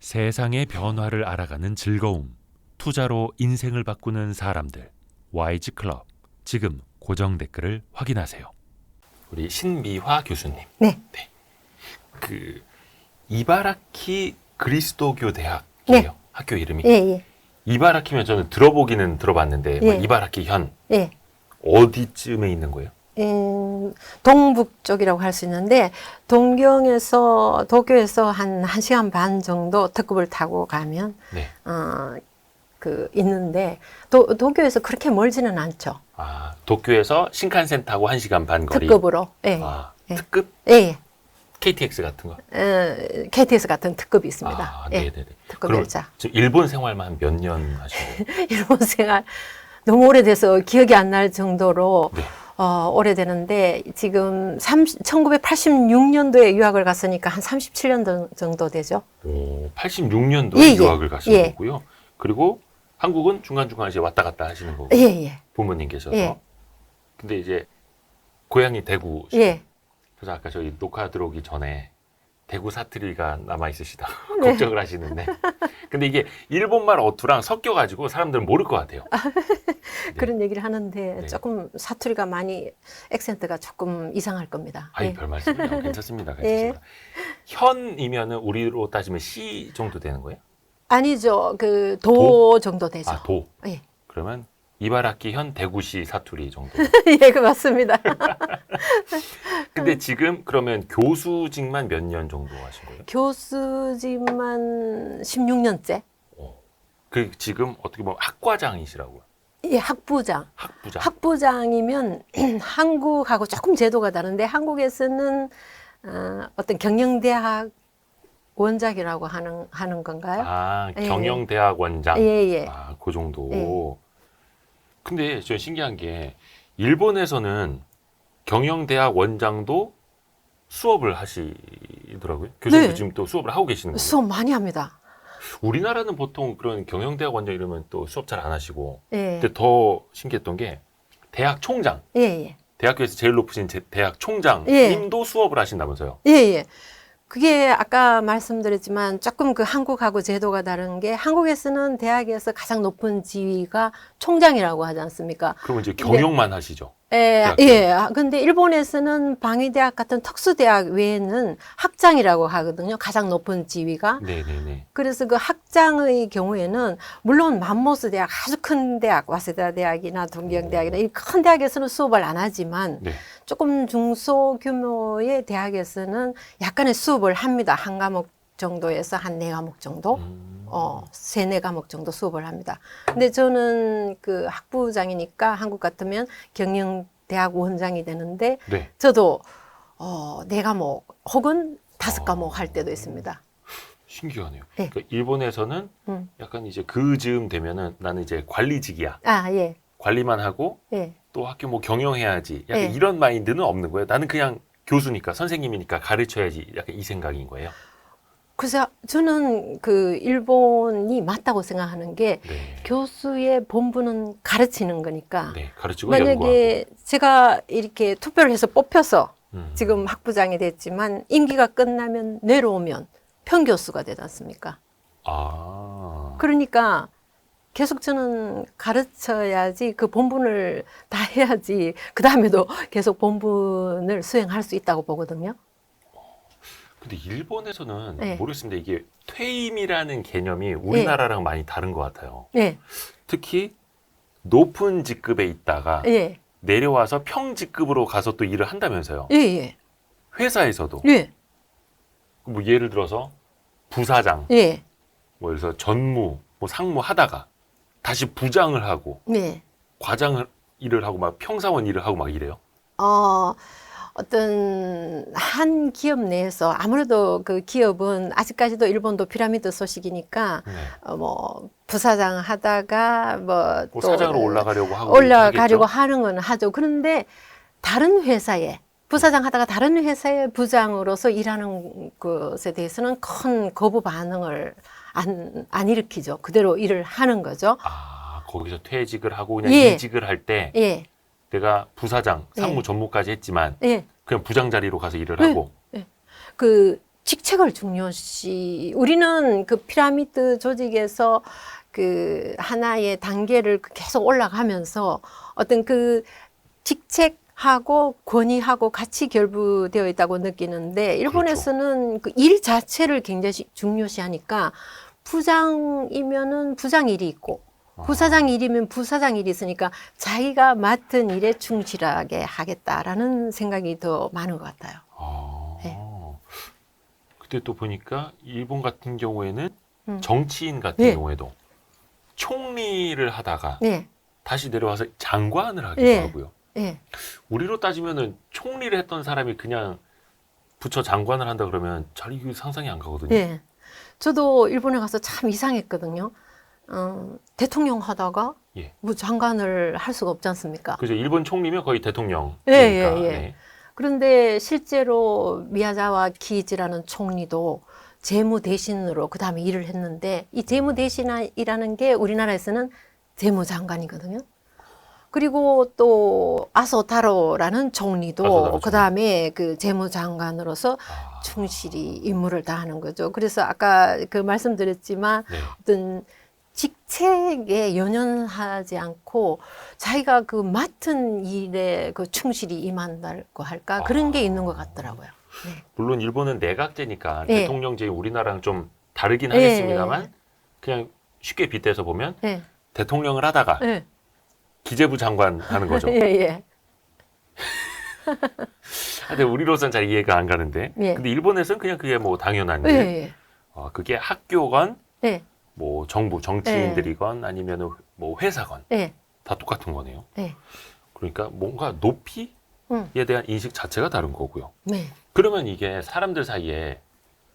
세상의 변화를 알아가는 즐거움, 투자로 인생을 바꾸는 사람들, 와이즈 클럽. 지금 고정 댓글을 확인하세요. 우리 신미화 교수님. 네. 그 이바라키 그리스도교 대학이에요. 네. 학교 이름이. 예. 이바라키면 저는 들어보기는 들어봤는데 뭐 예. 이바라키 현 예. 어디쯤에 있는 거예요? 동북 쪽이라고 할 수 있는데 도쿄에서 한 1시간 반 정도 특급을 타고 가면 네. 있는데 도쿄에서 그렇게 멀지는 않죠. 아, 도쿄에서 신칸센 타고 1시간 반 거리. 특급으로. 예. 아, 예. 특급? 예. KTX 같은 거? KTX 같은 특급이 있습니다. 아, 예. 네네네. 특급 그럼 열차. 지금 일본 생활만 한 몇 년 하신 거예요? 일본 생활 너무 오래돼서 기억이 안 날 정도로 네. 오래되는데 지금 1986년도에 유학을 갔으니까 한 37년 정도 되죠. 오, 86년도에 예, 유학을 가신 예. 거고요. 그리고 한국은 중간중간 이제 왔다 갔다 하시는 거고. 예. 부모님께서도. 예. 근데 이제 고향이 대구. 예. 그래서 아까 저희 녹화 들어오기 전에 대구 사투리가 남아 있으시다 네. 걱정을 하시는데. 근데 이게 일본말 어투랑 섞여가지고 사람들은 모를 것 같아요. 네. 그런 얘기를 하는데 네. 조금 사투리가 많이 액센트가 조금 이상할 겁니다. 아이, 예. 별 말씀이요. 괜찮습니다. 예. 괜찮습니다. 현이면은 우리로 따지면 시 정도 되는 거예요? 아니죠. 도 정도 되죠. 아, 도. 예. 그러면 이바라키 현 대구시 사투리 정도. 예, 그 맞습니다. 근데 지금 그러면 교수직만 몇 년 정도 하신 거예요? 교수직만 16년째. 그 지금 어떻게 보면 학과장이시라고요? 예, 학부장. 학부장. 학부장이면 한국하고 조금 제도가 다른데 한국에서는 어떤 경영대학 원장이라고 하는 건가요? 아, 예. 경영대학 원장. 예. 아, 그 정도. 예. 근데 저 신기한 게 일본에서는 경영대학 원장도 수업을 하시더라고요. 교수님도 네. 지금 또 수업을 하고 계시는 거예요. 수업 많이 합니다. 우리나라는 보통 그런 경영대학 원장 이러면 또 수업 잘 안 하시고. 예. 근데 더 신기했던 게 대학 총장. 예. 대학교에서 제일 높으신 대학 예. 총장님도 수업을 하신다면서요? 예. 그게 아까 말씀드렸지만 조금 그 한국하고 제도가 다른 게 한국에서는 대학에서 가장 높은 지위가 총장이라고 하지 않습니까? 그러면 이제 경영만 하시죠? 예. 대학교. 근데 일본에서는 방위대학 같은 특수대학 외에는 학장이라고 하거든요. 가장 높은 지위가. 네네네. 그래서 그 학장의 경우에는 물론 맘모스 대학, 아주 큰 대학, 와세다 대학이나 동경대학이나 이 큰 대학에서는 수업을 안 하지만 네. 조금 중소규모의 대학에서는 약간의 수업을 합니다. 한 과목 정도에서 한 네 과목 정도, 세네 과목 정도 수업을 합니다. 근데 저는 그 학부장이니까 한국 같으면 경영대학 원장이 되는데 네. 저도 네 과목 혹은 다섯 과목 할 때도 있습니다. 신기하네요. 네. 그러니까 일본에서는 약간 이제 그 즈음 되면은 나는 이제 관리직이야. 예. 관리만 하고 예. 또 학교 뭐 경영해야지. 약간 네. 이런 마인드는 없는 거예요. 나는 그냥 교수니까 선생님이니까 가르쳐야지. 약간 이 생각인 거예요. 그래서 저는 그 일본이 맞다고 생각하는 게 네. 교수의 본분은 가르치는 거니까 네. 가르치고 연구하고. 만약에 제가 이렇게 투표를 해서 뽑혀서 음. 지금 학부장이 됐지만 임기가 끝나면 내려오면 평교수가 되지 않습니까? 아. 그러니까 계속 저는 가르쳐야지 그 본분을 다 해야지 그 다음에도 계속 본분을 수행할 수 있다고 보거든요. 근데 일본에서는 네. 모르겠습니다. 이게 퇴임이라는 개념이 우리나라랑 많이 다른 것 같아요. 예, 특히 높은 직급에 있다가 예, 내려와서 평직급으로 가서 또 일을 한다면서요. 예, 회사에서도. 예, 뭐 예를 들어서 부사장, 예, 뭐 예를 들어서 전무, 뭐 상무 하다가 다시 부장을 하고 예. 과장을 일을 하고 막 평사원 일을 하고 막 이래요. 어떤 한 기업 내에서 아무래도 그 기업은 아직까지도 일본도 피라미드 소식이니까 네. 뭐 부사장 하다가 뭐 또 사장으로 올라가려고 하고 올라가려고 하겠죠? 하는 건 하죠. 그런데 다른 회사에 부사장 하다가 다른 회사의 부장으로서 일하는 것에 대해서는 큰 거부 반응을 안 일으키죠. 그대로 일을 하는 거죠. 아, 거기서 퇴직을 하고 그냥 예. 이직을 할 때 예, 내가 부사장, 상무 예. 전무까지 했지만 예. 그냥 부장 자리로 가서 일을 네. 하고 그 직책을 중요시 우리는 그 피라미드 조직에서 그 하나의 단계를 계속 올라가면서 어떤 그 직책하고 권위하고 같이 결부되어 있다고 느끼는데 일본에서는 그 일 자체를 굉장히 중요시하니까 부장이면은 부장 일이 있고 부사장 일이면 부사장 일이 있으니까 자기가 맡은 일에 충실하게 하겠다라는 생각이 더 많은 것 같아요. 네. 그때 또 보니까 일본 같은 경우에는 음. 정치인 같은 네. 경우에도 총리를 하다가 네, 다시 내려와서 장관을 하기도 네. 하고요. 네. 우리로 따지면은 총리를 했던 사람이 그냥 부처 장관을 한다 그러면 잘 이게 상상이 안 가거든요. 네. 저도 일본에 가서 참 이상했거든요. 대통령 하다가 예. 뭐 장관을 할 수가 없지 않습니까? 그죠. 일본 총리면 거의 대통령이니까. 예, 예, 예. 네. 그런데 실제로 미야자와 기이지라는 총리도 재무 대신으로 그 다음에 일을 했는데 이 재무 대신이라는 게 우리나라에서는 재무장관이거든요. 그리고 또 아소타로라는 총리도 아소타로 그 다음에 그 재무장관으로서 충실히 임무를 다하는 거죠. 그래서 아까 그 말씀드렸지만 네. 어떤 직책에 연연하지 않고 자기가 그 맡은 일에 그 충실히 임한다고 할까 그런 게 있는 것 같더라고요. 네. 물론 일본은 내각제니까 네. 대통령제이 우리나라랑 좀 다르긴 네. 하겠습니다만 그냥 쉽게 빗대서 보면 네. 대통령을 하다가 네. 기재부 장관 하는 거죠. 예, 예. 근데 우리로서는 잘 이해가 안 가는데 예. 근데 일본에서는 그냥 그게 뭐 당연한 예, 일. 예. 그게 학교건 네. 뭐 정부 정치인들이건 아니면 뭐 회사건 네. 다 똑같은 거네요. 네. 그러니까 뭔가 높이에 대한 인식 자체가 다른 거고요. 네. 그러면 이게 사람들 사이에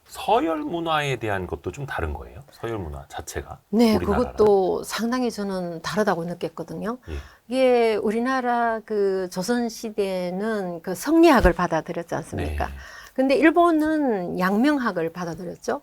서열 문화에 대한 것도 좀 다른 거예요? 서열 문화 자체가? 네, 우리나라랑? 그것도 상당히 저는 다르다고 느꼈거든요. 예. 이게 우리나라 그 조선시대는 그 성리학을 받아들였지 않습니까? 네. 근데 일본은 양명학을 받아들였죠.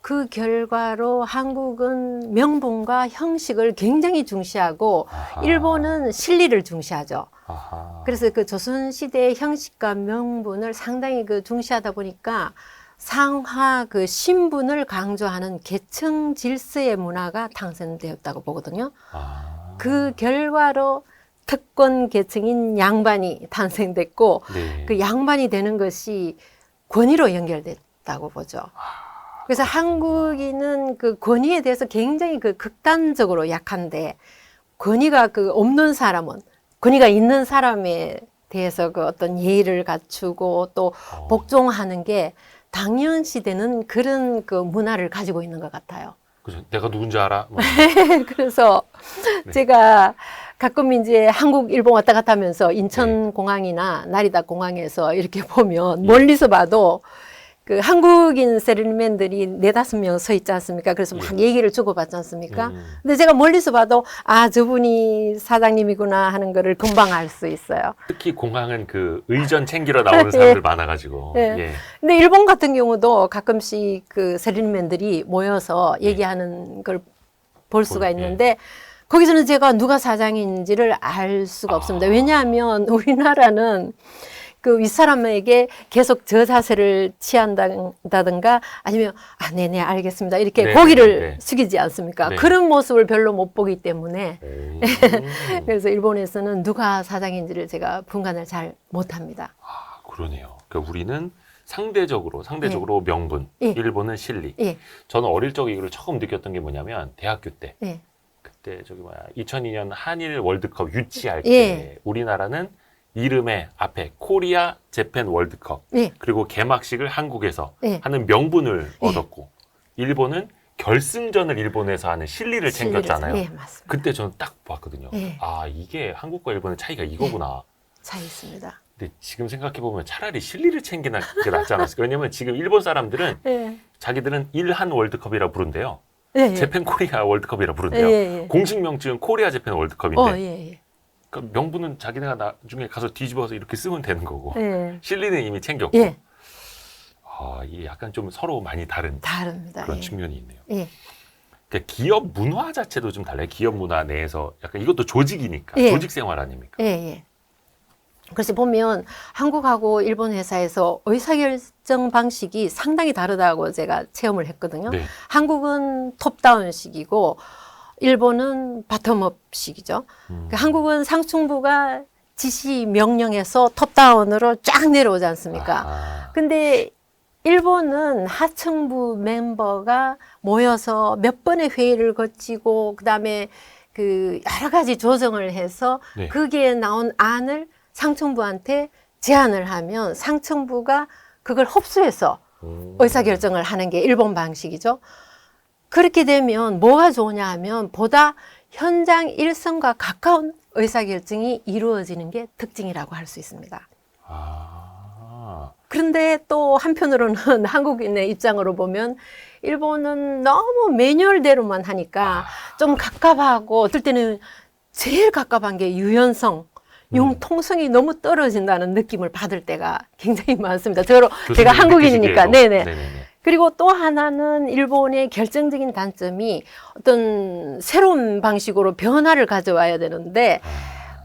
그 결과로 한국은 명분과 형식을 굉장히 중시하고 아하. 일본은 실리를 중시하죠. 아하. 그래서 그 조선시대의 형식과 명분을 상당히 그 중시하다 보니까 상하 그 신분을 강조하는 계층 질서의 문화가 탄생되었다고 보거든요. 아. 그 결과로 특권 계층인 양반이 탄생됐고 네. 그 양반이 되는 것이 권위로 연결됐다고 보죠. 그래서 한국인은 그 권위에 대해서 굉장히 그 극단적으로 약한데 권위가 그 없는 사람은 권위가 있는 사람에 대해서 그 어떤 예의를 갖추고 또 복종하는 게 당연시되는 그런 그 문화를 가지고 있는 것 같아요. 그죠. 내가 누군지 알아? 뭐. 그래서 네. 제가 가끔 이제 한국, 일본 왔다 갔다 하면서 인천공항이나 나리다 공항에서 이렇게 보면 멀리서 봐도 그 한국인 세리맨들이 4-5명 서 있지 않습니까? 그래서 막 얘기를 주고받지 않습니까? 근데 제가 멀리서 봐도 아, 저분이 사장님이구나 하는 거를 금방 알 수 있어요. 특히 공항은 그 의전 챙기러 나오는 사람들 많아가지고. 예. 예. 근데 일본 같은 경우도 가끔씩 그 세리맨들이 모여서 얘기하는 걸 볼 수가 있는데 거기서는 제가 누가 사장인지를 알 수가 없습니다. 왜냐하면 우리나라는 그 윗사람에게 계속 저 자세를 취한다든가 아니면 아, 네네 알겠습니다 이렇게 네, 고개를 네. 숙이지 않습니까? 네. 그런 모습을 별로 못 보기 때문에 오. 그래서 일본에서는 누가 사장인지를 제가 분간을 잘 못합니다. 아, 그러네요. 그러니까 우리는 상대적으로 명분, 예. 일본은 실리. 예, 저는 어릴 적에 이걸 처음 느꼈던 게 뭐냐면 대학교 때. 예, 그때 2002년 한일 월드컵 유치할 때 예. 우리나라는 이름의 앞에 코리아 재팬 월드컵 예, 그리고 개막식을 한국에서 예. 하는 명분을 예. 얻었고 일본은 결승전을 일본에서 하는 실리를 챙겼잖아요. 예, 맞습니다. 그때 저는 딱 봤거든요. 예. 아, 이게 한국과 일본의 차이가 이거구나. 차이 있습니다. 근데 지금 생각해보면 차라리 실리를 챙기는 게 낫지 않았을까? 왜냐면 지금 일본 사람들은 예, 자기들은 일한 월드컵이라 부른대요. 예, 예. 재팬 코리아 월드컵이라 부른대요. 예, 예. 공식 명칭은 코리아 재팬 월드컵인데 예, 예. 그러니까 명분은 자기네가 나중에 가서 뒤집어서 이렇게 쓰면 되는 거고 예. 실리는 이미 챙겼고 예, 아, 이게 약간 좀 서로 많이 다른 다릅니다. 그런 예. 측면이 있네요. 예. 그러니까 기업 문화 자체도 좀 달라요. 기업 문화 내에서 약간 이것도 조직이니까 예. 조직 생활 아닙니까? 예, 예. 그래서 보면 한국하고 일본 회사에서 의사결정 방식이 상당히 다르다고 제가 체험을 했거든요. 네. 한국은 톱다운식이고 일본은 바텀업식이죠. 그러니까 한국은 상층부가 지시 명령에서 톱다운으로 쫙 내려오지 않습니까? 아, 근데 일본은 하층부 멤버가 모여서 몇 번의 회의를 거치고 그다음에 그 여러 가지 조정을 해서 네. 거기에 나온 안을 상층부한테 제안을 하면 상층부가 그걸 흡수해서 오. 의사결정을 하는 게 일본 방식이죠. 그렇게 되면 뭐가 좋으냐 하면 보다 현장 일선과 가까운 의사결정이 이루어지는 게 특징이라고 할 수 있습니다. 아, 그런데 또 한편으로는 한국인의 입장으로 보면 일본은 너무 매뉴얼대로만 하니까 좀 갑갑하고 어떨 때는 제일 갑갑한 게 유연성, 융통성이 너무 떨어진다는 느낌을 받을 때가 굉장히 많습니다. 제가 교수님 한국인이니까. 느끼시기에도. 네네. 네네네. 그리고 또 하나는 일본의 결정적인 단점이 어떤 새로운 방식으로 변화를 가져와야 되는데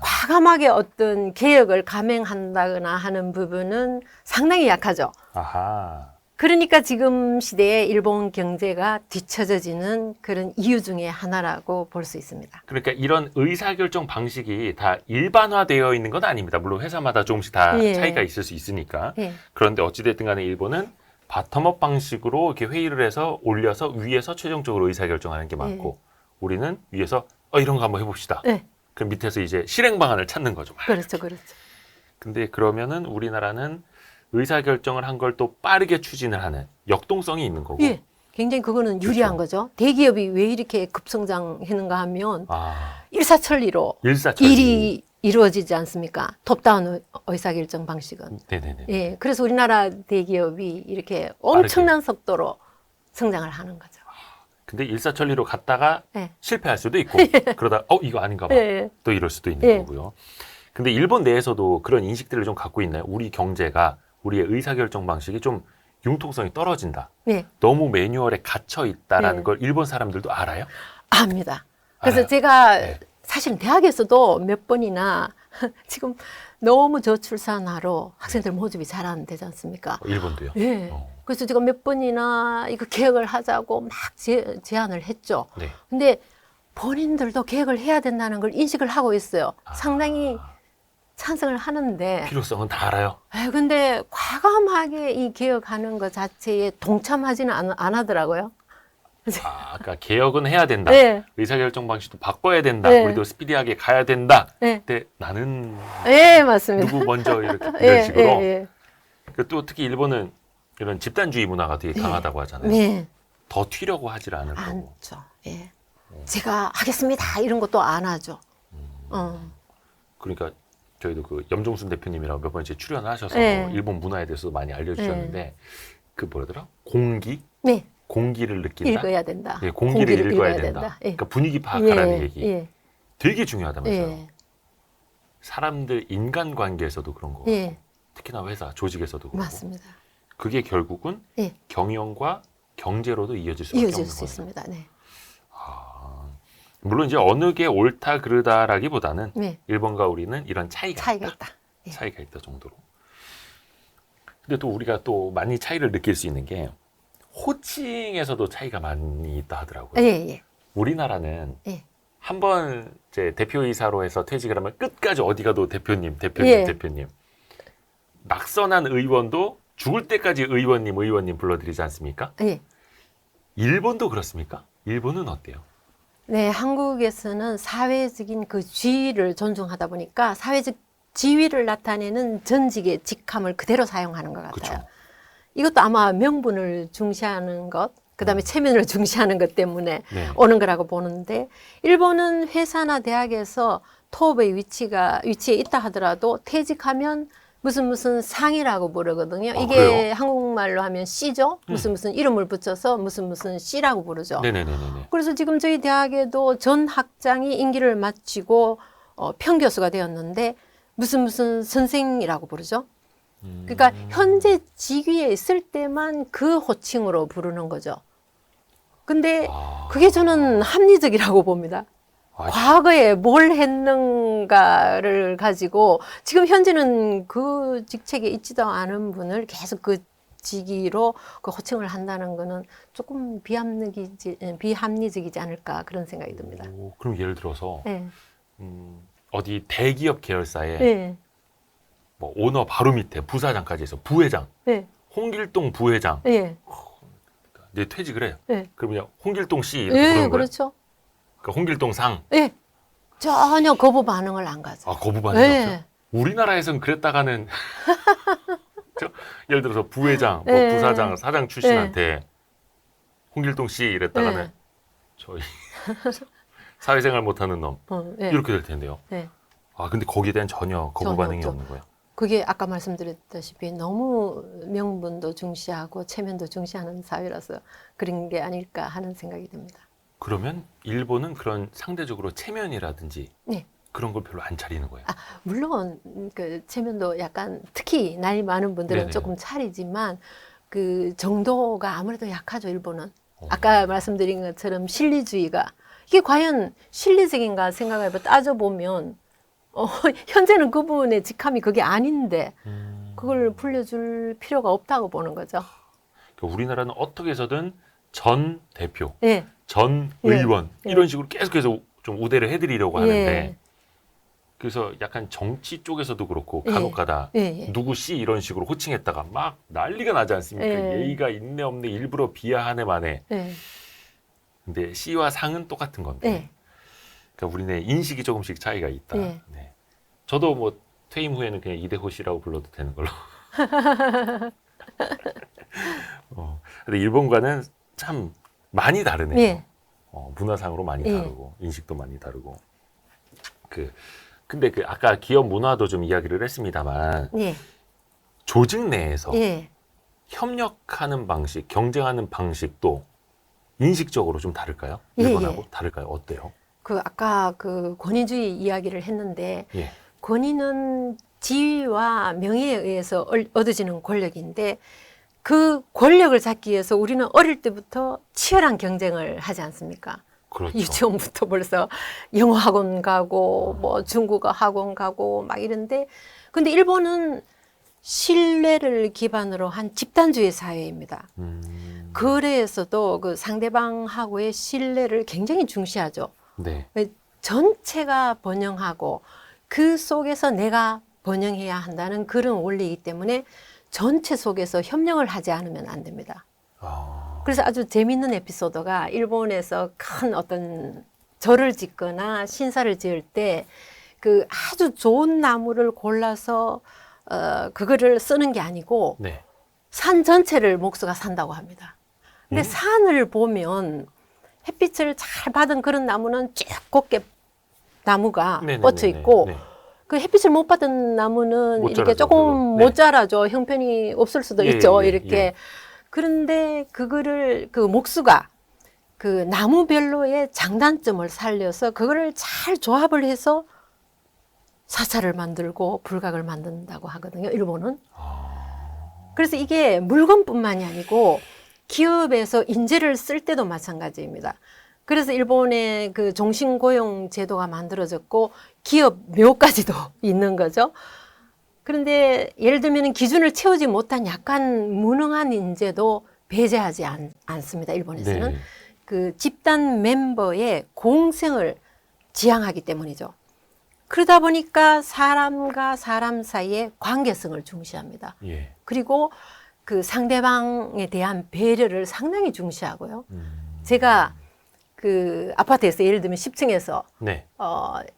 과감하게 어떤 개혁을 감행한다거나 하는 부분은 상당히 약하죠. 아하. 그러니까 지금 시대에 일본 경제가 뒤처져지는 그런 이유 중에 하나라고 볼 수 있습니다. 그러니까 이런 의사결정 방식이 다 일반화되어 있는 건 아닙니다. 물론 회사마다 조금씩 다 예. 차이가 있을 수 있으니까. 예. 그런데 어찌됐든 간에 일본은 바텀업 방식으로 이렇게 회의를 해서 올려서 위에서 최종적으로 의사결정하는 게 많고 우리는 위에서 이런 거 한번 해봅시다. 네. 그럼 밑에서 이제 실행 방안을 찾는 거죠. 그렇죠, 그렇죠. 근데 그러면은 우리나라는 의사결정을 한 걸 또 빠르게 추진을 하는 역동성이 있는 거고. 예, 굉장히 그거는 유리한 그렇죠. 거죠. 대기업이 왜 이렇게 급성장했는가 하면 아, 일사천리로 일사천리. 일이 이루어지지 않습니까? 톱다운 의사결정 방식은. 네네네. 예, 그래서 우리나라 대기업이 이렇게 엄청난 속도로 성장을 하는 거죠. 근데 일사천리로 갔다가 예. 실패할 수도 있고 그러다 이거 아닌가 봐. 예. 또 이럴 수도 있는 예. 거고요. 근데 일본 내에서도 그런 인식들을 좀 갖고 있나요? 우리 경제가 우리의 의사결정 방식이 좀 융통성이 떨어진다. 예, 너무 매뉴얼에 갇혀 있다라는 예. 걸 일본 사람들도 알아요? 압니다. 그래서 알아요. 제가 네. 사실 대학에서도 몇 번이나 지금 너무 저출산화로 학생들 모집이 잘 안 되지 않습니까? 일본도요? 예. 어. 그래서 제가 몇 번이나 이거 개혁을 하자고 막 제안을 했죠. 네. 근데 본인들도 개혁을 해야 된다는 걸 인식을 하고 있어요. 상당히 찬성을 하는데, 필요성은 다 알아요. 근데 과감하게 이 개혁하는 것 자체에 동참하지는 안 하더라고요. 그러니까 개혁은 해야 된다. 네. 의사결정 방식도 바꿔야 된다. 네. 우리도 스피디하게 가야 된다. 네. 근데 나는 예, 맞습니다. 누구 먼저 이렇게 이런 예, 식으로. 예, 그또 특히 일본은 이런 집단주의 문화가 되게 강하다고 하잖아요. 네. 더 튀려고 하질 않을 거고. 않죠. 예. 제가 하겠습니다. 이런 것도 안 하죠. 그러니까 저희도 그 염종순 대표님이랑 몇 번 이제 출연하셔서 네. 일본 문화에 대해서 많이 알려주셨는데 그 뭐라더라? 공기? 네. 공기를 느낀다. 읽어야 된다. 예, 공기를 읽어야 된다. 예. 그러니까 분위기 파악하라는 예, 얘기. 예, 되게 중요하다면서요. 예, 사람들 인간관계에서도 그런 거. 예, 특히나 회사, 조직에서도 그렇고. 맞습니다. 그게 결국은 예, 경영과 경제로도 이어질 수밖에 이어질 없는 수 거예요. 있습니다. 네, 물론 이제 어느 게 옳다 그르다라기보다는 네, 일본과 우리는 이런 차이가 차이가 있다. 있다. 예. 차이가 있다 정도로. 근데 또 우리가 또 많이 차이를 느낄 수 있는 게 호칭에서도 차이가 많이 있다 하더라고요. 예, 예, 우리나라는 예. 한번 이제 대표이사로 해서 퇴직을 하면 끝까지 어디 가도 대표님, 대표님, 예. 대표님. 낙선한 의원도 죽을 때까지 의원님, 의원님 불러드리지 않습니까? 예. 일본도 그렇습니까? 일본은 어때요? 네, 한국에서는 사회적인 그 지위를 존중하다 보니까 사회적 지위를 나타내는 전직의 직함을 그대로 사용하는 것 같아요. 그쵸. 이것도 아마 명분을 중시하는 것, 그다음에 체면을 중시하는 것 때문에 네. 오는 거라고 보는데, 일본은 회사나 대학에서 토업의 위치에 있다 하더라도 퇴직하면 무슨 상이라고 부르거든요. 이게 그래요? 한국말로 하면 씨죠. 무슨 이름을 붙여서 무슨 씨라고 부르죠. 네네네네. 그래서 지금 저희 대학에도 전 학장이 임기를 마치고 평교수가 되었는데 무슨 선생이라고 부르죠. 그러니까 현재 직위에 있을 때만 그 호칭으로 부르는 거죠. 근데 그게 저는 합리적이라고 봅니다. 과거에 뭘 했는가를 가지고 지금 현재는 그 직책에 있지도 않은 분을 계속 그 직위로 그 호칭을 한다는 거는 조금 비합리적이지 않을까 그런 생각이 듭니다. 그럼 예를 들어서 네. 어디 대기업 계열사에 네. 뭐 오너 바로 밑에 부사장까지 해서 부회장, 네. 홍길동 부회장 네. 이제 퇴직을 해요. 네. 그러면 홍길동 씨 이렇게 네. 부르는 거예요? 그렇죠. 그러니까 홍길동 상. 네. 전혀 거부 반응을 안 가져. 거부 반응이 네. 없어요? 우리나라에서는 그랬다가는 예를 들어서 부회장, 뭐 네. 부사장, 사장 출신한테 홍길동 씨 이랬다가는 네. 저희 사회생활 못하는 놈 네. 이렇게 될 텐데요. 네. 근데 거기에 대한 전혀 거부 전혀 반응이 없죠. 없는 거예요. 그게 아까 말씀드렸다시피 너무 명분도 중시하고 체면도 중시하는 사회라서 그런 게 아닐까 하는 생각이 듭니다. 그러면 일본은 그런 상대적으로 체면이라든지 네. 그런 걸 별로 안 차리는 거예요. 물론 그 체면도 약간 특히 나이 많은 분들은 네네. 조금 차리지만 그 정도가 아무래도 약하죠, 일본은. 아까 말씀드린 것처럼 실리주의가 이게 과연 실리적인가 생각해봐 따져보면 현재는 그분의 직함이 그게 아닌데 그걸 불려줄 필요가 없다고 보는 거죠. 그러니까 우리나라는 어떻게 해서든 전 대표, 예. 전 예. 의원 예. 이런 식으로 계속해서 좀 우대를 해드리려고 하는데 예. 그래서 약간 정치 쪽에서도 그렇고 예. 간혹가다 예. 누구 씨 이런 식으로 호칭했다가 막 난리가 나지 않습니까? 예. 예의가 있네 없네 일부러 비하하네 마네. 예. 근데 씨와 상은 똑같은 건데 예. 그러니까 우리네 인식이 조금씩 차이가 있다. 예. 네. 저도 뭐 퇴임 후에는 그냥 이대호 씨라고 불러도 되는 걸로. 근데 일본과는 참 많이 다르네요. 예. 문화상으로 많이 예. 다르고 인식도 많이 다르고. 근데 아까 기업 문화도 좀 이야기를 했습니다만 예. 조직 내에서 예. 협력하는 방식, 경쟁하는 방식도 인식적으로 좀 다를까요? 예, 일본하고 예. 다를까요? 어때요? 아까 그 권위주의 이야기를 했는데 예. 권위는 지위와 명예에 의해서 얻어지는 권력인데 그 권력을 잡기 위해서 우리는 어릴 때부터 치열한 경쟁을 하지 않습니까? 그렇죠. 유치원부터 벌써 영어 학원 가고 뭐 중국어 학원 가고 막 이런데 근데 일본은 신뢰를 기반으로 한 집단주의 사회입니다. 그래서도 그 상대방하고의 신뢰를 굉장히 중시하죠. 네. 전체가 번영하고 그 속에서 내가 번영해야 한다는 그런 원리이기 때문에 전체 속에서 협력을 하지 않으면 안 됩니다. 그래서 아주 재밌는 에피소드가 일본에서 큰 어떤 절을 짓거나 신사를 지을 때 그 아주 좋은 나무를 골라서 그거를 쓰는 게 아니고 네. 산 전체를 목수가 산다고 합니다. 근데 산을 보면 햇빛을 잘 받은 그런 나무는 쭉 곱게 나무가 네네네네. 뻗쳐 있고 네. 그 햇빛을 못 받은 나무는 못 이렇게 자라죠, 조금 별로. 네. 못 자라죠. 형편이 없을 수도 예, 있죠. 예, 이렇게. 예. 그런데 그거를 그 목수가 그 나무별로의 장단점을 살려서 그거를 잘 조합을 해서 사찰을 만들고 불각을 만든다고 하거든요. 일본은. 그래서 이게 물건뿐만이 아니고 기업에서 인재를 쓸 때도 마찬가지입니다. 그래서 일본의 그 종신고용 제도가 만들어졌고 기업 묘까지도 있는 거죠. 그런데 예를 들면 기준을 채우지 못한 약간 무능한 인재도 배제하지 않습니다. 일본에서는. 네. 그 집단 멤버의 공생을 지향하기 때문이죠. 그러다 보니까 사람과 사람 사이의 관계성을 중시합니다. 예. 그리고 그 상대방에 대한 배려를 상당히 중시하고요. 제가 그 아파트에서 예를 들면 10층에서 네.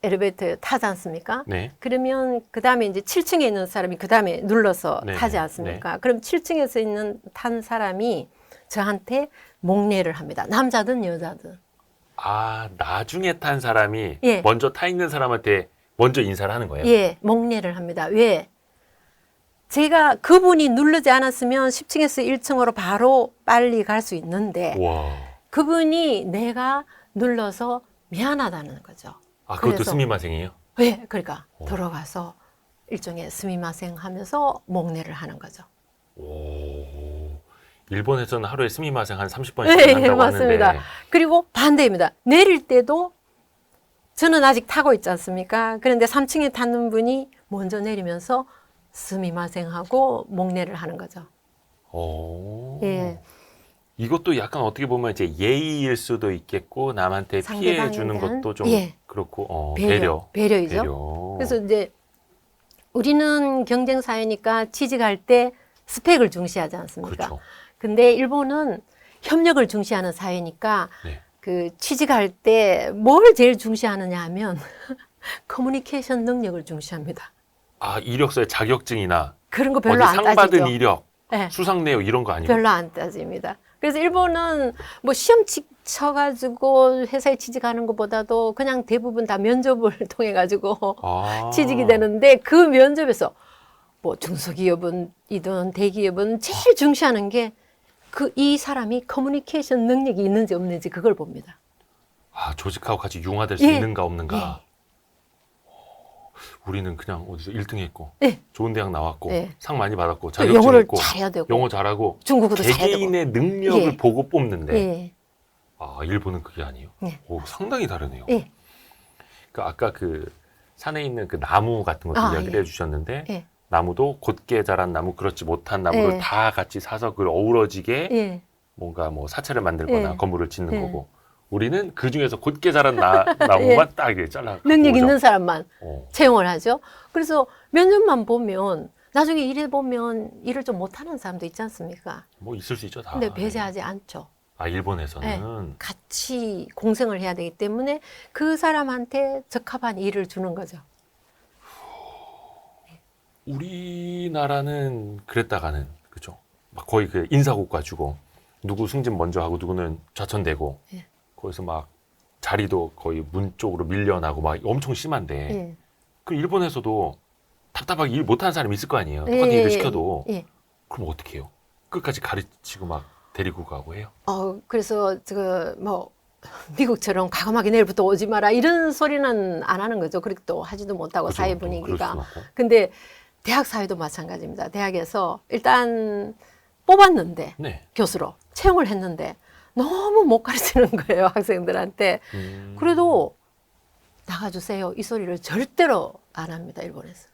엘리베이터에 타지 않습니까? 네. 그러면 그 다음에 이제 7층에 있는 사람이 그 다음에 눌러서 네, 타지 네, 않습니까? 그럼 7층에서 있는 탄 사람이 저한테 목례를 합니다. 남자든 여자든. 나중에 탄 사람이 예. 먼저 타 있는 사람한테 먼저 인사를 하는 거예요? 예, 목례를 합니다. 왜? 제가 그분이 누르지 않았으면 10층에서 1층으로 바로 빨리 갈 수 있는데 와. 그분이 내가 눌러서 미안하다는 거죠. 그것도 그래서- 스미마생이에요? 왜? 그러니까 들어가서 일종의 스미마생 하면서 목례를 하는 거죠. 오. 일본에서는 하루에 스미마생 한 30번씩 네, 한다고 맞습니다. 하는데 그리고 반대입니다. 내릴 때도 저는 아직 타고 있지 않습니까? 그런데 3층에 타는 분이 먼저 내리면서 스미마셍하고 목례를 하는 거죠. 오. 예. 이것도 약간 어떻게 보면 이제 예의일 수도 있겠고 남한테 피해 상대방에 주는 대한, 것도 좀 예. 그렇고 배려이죠. 배려. 그래서 이제 우리는 경쟁 사회니까 취직할 때 스펙을 중시하지 않습니까? 그렇죠. 근데 일본은 협력을 중시하는 사회니까 네. 그 취직할 때 뭘 제일 중시하느냐 하면 커뮤니케이션 능력을 중시합니다. 아, 이력서에 자격증이나 그런 거 어디 별로 안 상 따지죠. 받은 이력, 네, 수상 내역 이런 거 아니고. 별로 안 따집니다. 그래서 일본은 뭐 시험 쳐가지고 회사에 취직하는 것보다도 그냥 대부분 다 면접을 통해 가지고 아. 취직이 되는데 그 면접에서 뭐 중소기업이든 대기업은 제일 중시하는 게 이 사람이 커뮤니케이션 능력이 있는지 없는지 그걸 봅니다. 아, 조직하고 같이 융화될 수 예. 있는가 없는가. 우리는 그냥 어디서 1등 했고 예. 좋은 대학 나왔고 예. 상 많이 받았고 또 자격증 영어를 있고 잘해야 되고 영어 잘하고 중국어도 잘해야 되고. 개개인의 능력을 예. 보고 뽑는데 예. 아, 일본은 그게 아니에요. 예. 오, 상당히 다르네요. 예. 그러니까 아까 그 산에 있는 그 나무 같은 것도 이야기를 예. 해주셨는데 예. 나무도 곧게 자란 나무, 그렇지 못한 나무를 예. 다 같이 사서 그걸 어우러지게 예. 뭔가 뭐 사채를 만들거나 예. 건물을 짓는 예. 거고 우리는 그 중에서 곧게 자란 나무만 딱 이렇게 잘라 능력 오죠. 있는 사람만 어. 채용을 하죠. 그래서 면접만 보면 나중에 일해 보면 일을 좀 못하는 사람도 있지 않습니까? 뭐 있을 수 있죠 다. 근데 배제하지 않죠. 아, 일본에서는 같이 공생을 해야 되기 때문에 그 사람한테 적합한 일을 주는 거죠. 우리나라는 그랬다가는 그죠. 막 거의 그 인사고과 주고 누구 승진 먼저 하고 누구는 좌천되고 예. 거기서 막 자리도 거의 문 쪽으로 밀려나고 막 엄청 심한데 예. 그 일본에서도 답답하게 일 못하는 사람이 있을 거 아니에요. 예, 똑같은 예, 일을 예. 시켜도 예. 그럼 어떻게 해요? 끝까지 가르치고 막 데리고 가고 해요? 그래서 뭐 미국처럼 과감하게 내일부터 오지 마라 이런 소리는 안 하는 거죠. 그렇게 또 하지도 못하고 그죠? 사회 또 그럴 분위기가. 수는 없고. 근데 대학 사회도 마찬가지입니다. 대학에서 일단 뽑았는데 네. 교수로 채용을 했는데 너무 못 가르치는 거예요, 학생들한테. 그래도 나가주세요. 이 소리를 절대로 안 합니다, 일본에서.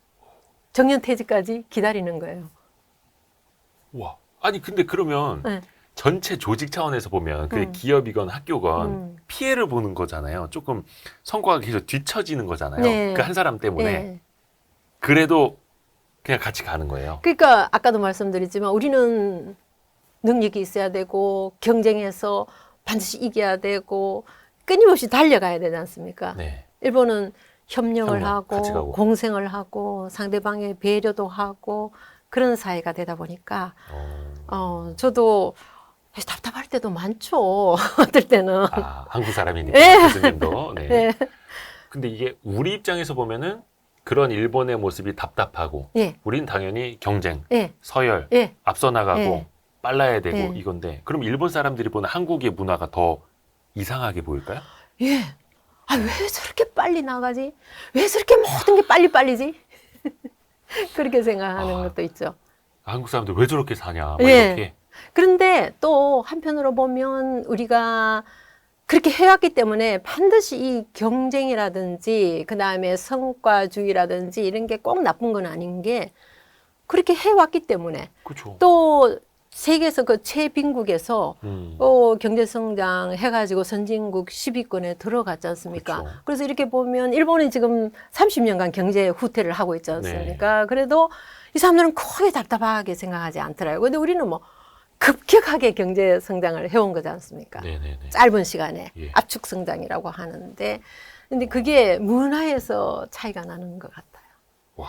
정년퇴직까지 기다리는 거예요. 와. 아니 근데 그러면 네. 전체 조직 차원에서 보면 그게 기업이건 학교건 음. 피해를 보는 거잖아요. 조금 성과가 계속 뒤처지는 거잖아요. 네. 그 한 사람 때문에. 예. 그래도 그냥 같이 가는 거예요. 그러니까 아까도 말씀드렸지만 우리는 능력이 있어야 되고 경쟁해서 반드시 이겨야 되고 끊임없이 달려가야 되지 않습니까? 네. 일본은 협력을 협력, 같이 하고 가고. 공생을 하고 상대방의 배려도 하고 그런 사회가 되다 보니까 저도 답답할 때도 많죠. 어떨 때는. 아, 한국 사람이니까 예. 교수님도. 네. 예. 근데 이게 우리 입장에서 보면은 그런 일본의 모습이 답답하고 예. 우린 당연히 경쟁, 예. 서열, 예. 앞서 나가고 예. 빨라야 되고 예. 이건데 그럼 일본 사람들이 보는 한국의 문화가 더 이상하게 보일까요? 예. 아, 왜 저렇게 빨리 나가지? 왜 저렇게 모든 게 빨리빨리지? 그렇게 생각하는 것도 있죠. 한국 사람들 왜 저렇게 사냐? 막 예. 이렇게. 그런데 또 한편으로 보면 우리가 그렇게 해왔기 때문에 반드시 이 경쟁이라든지 그다음에 성과주의라든지 이런 게 꼭 나쁜 건 아닌 게 그렇게 해왔기 때문에 그렇죠. 또 세계에서 그 최빈국에서 음. 경제 성장 해가지고 선진국 10위권에 들어갔지 않습니까? 그렇죠. 그래서 이렇게 보면 일본이 지금 30년간 경제 후퇴를 하고 있지 않습니까? 그래도 이 사람들은 크게 답답하게 생각하지 않더라고요. 근데 우리는 뭐 급격하게 경제 성장을 해온 거지 않습니까? 네네네. 짧은 시간에 예. 압축 성장이라고 하는데 근데 그게 문화에서 차이가 나는 것 같아요. 와.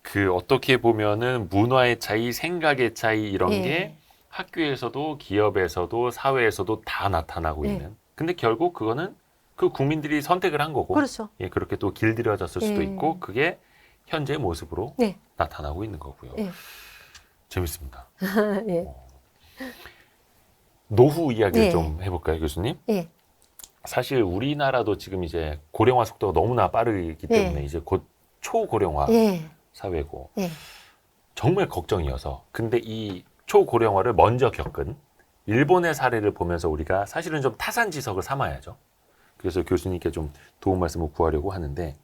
그 어떻게 보면은 문화의 차이, 생각의 차이 이런 예. 게 학교에서도 기업에서도 사회에서도 다 나타나고 예. 있는. 근데 결국 그거는 그 국민들이 선택을 한 거고. 그렇죠. 예, 그렇게 또 길들여졌을 수도 예. 있고 그게 현재의 모습으로 네. 나타나고 있는 거고요. 예. 재밌습니다. 예. 노후 이야기를 예. 좀 해볼까요, 교수님? 예. 사실 우리나라도 지금 이제 고령화 속도가 너무나 빠르기 때문에 예. 이제 곧 초고령화 예. 사회고 예. 정말 걱정이어서 근데 이 초고령화를 먼저 겪은 일본의 사례를 보면서 우리가 사실은 좀 타산지석을 삼아야죠. 그래서 교수님께 좀 도움 말씀을 구하려고 하는데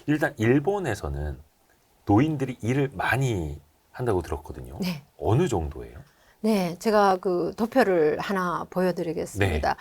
일단 일본에서는 노인들이 일을 많이 한다고 들었거든요. 네. 어느 정도예요? 네, 제가 그 도표를 하나 보여드리겠습니다.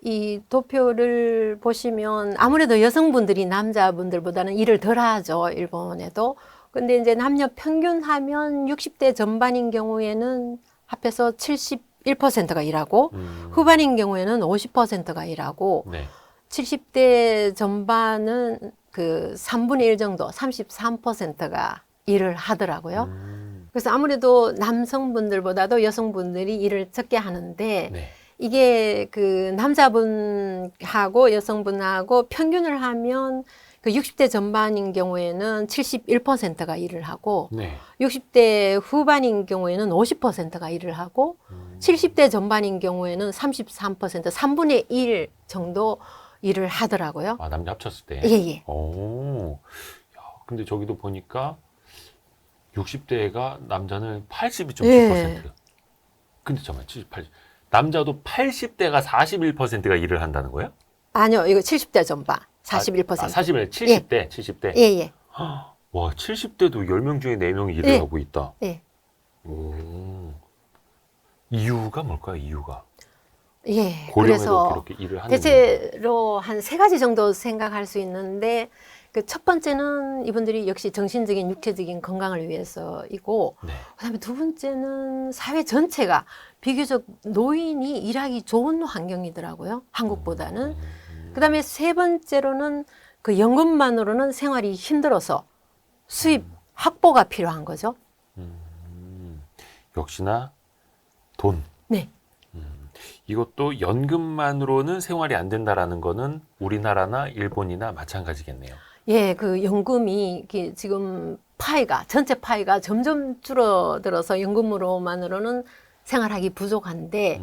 이 도표를 보시면 아무래도 여성분들이 남자분들보다는 일을 덜 하죠, 일본에도. 근데 이제 남녀 평균 하면 60대 전반인 경우에는 합해서 71%가 일하고 후반인 경우에는 50%가 일하고 네. 70대 전반은 그 3분의 1 정도, 33%가 일을 하더라고요. 그래서 아무래도 남성분들보다도 여성분들이 일을 적게 하는데 네. 이게 그 남자분하고 여성분하고 평균을 하면 그 60대 전반인 경우에는 71%가 일을 하고 네. 60대 후반인 경우에는 50%가 일을 하고 70대 전반인 경우에는 33%, 3분의 1 정도 일을 하더라고요. 아, 남녀 합쳤을 때? 예, 예. 오. 야, 근데 저기도 보니까 60대가 남자는 82.7%. 예. 근데 잠깐만, 80. 남자도 80대가 41%가 일을 한다는 거예요? 아니요, 이거 70대 전반, 41%. 40일, 70대, 70대. 예, 예. 와, 70대도 10명 중에 4명이 일을 예. 하고 있다. 예. 오. 이유가 뭘까요, 이유가? 예. 고령에도 그래서 그렇게 일을 하는 이유가? 대체로 한 세 가지 정도 생각할 수 있는데 그 첫 번째는 이분들이 역시 정신적인 육체적인 건강을 위해서이고 네. 그다음에 두 번째는 사회 전체가 비교적 노인이 일하기 좋은 환경이더라고요. 한국보다는. 그다음에 세 번째로는 그 연금만으로는 생활이 힘들어서 수입 확보가 필요한 거죠. 역시나 돈. 네. 이것도 연금만으로는 생활이 안 된다라는 거는 우리나라나 일본이나 마찬가지겠네요. 예, 그 연금이 이게 지금 파이가 전체 파이가 점점 줄어들어서 연금으로만으로는 생활하기 부족한데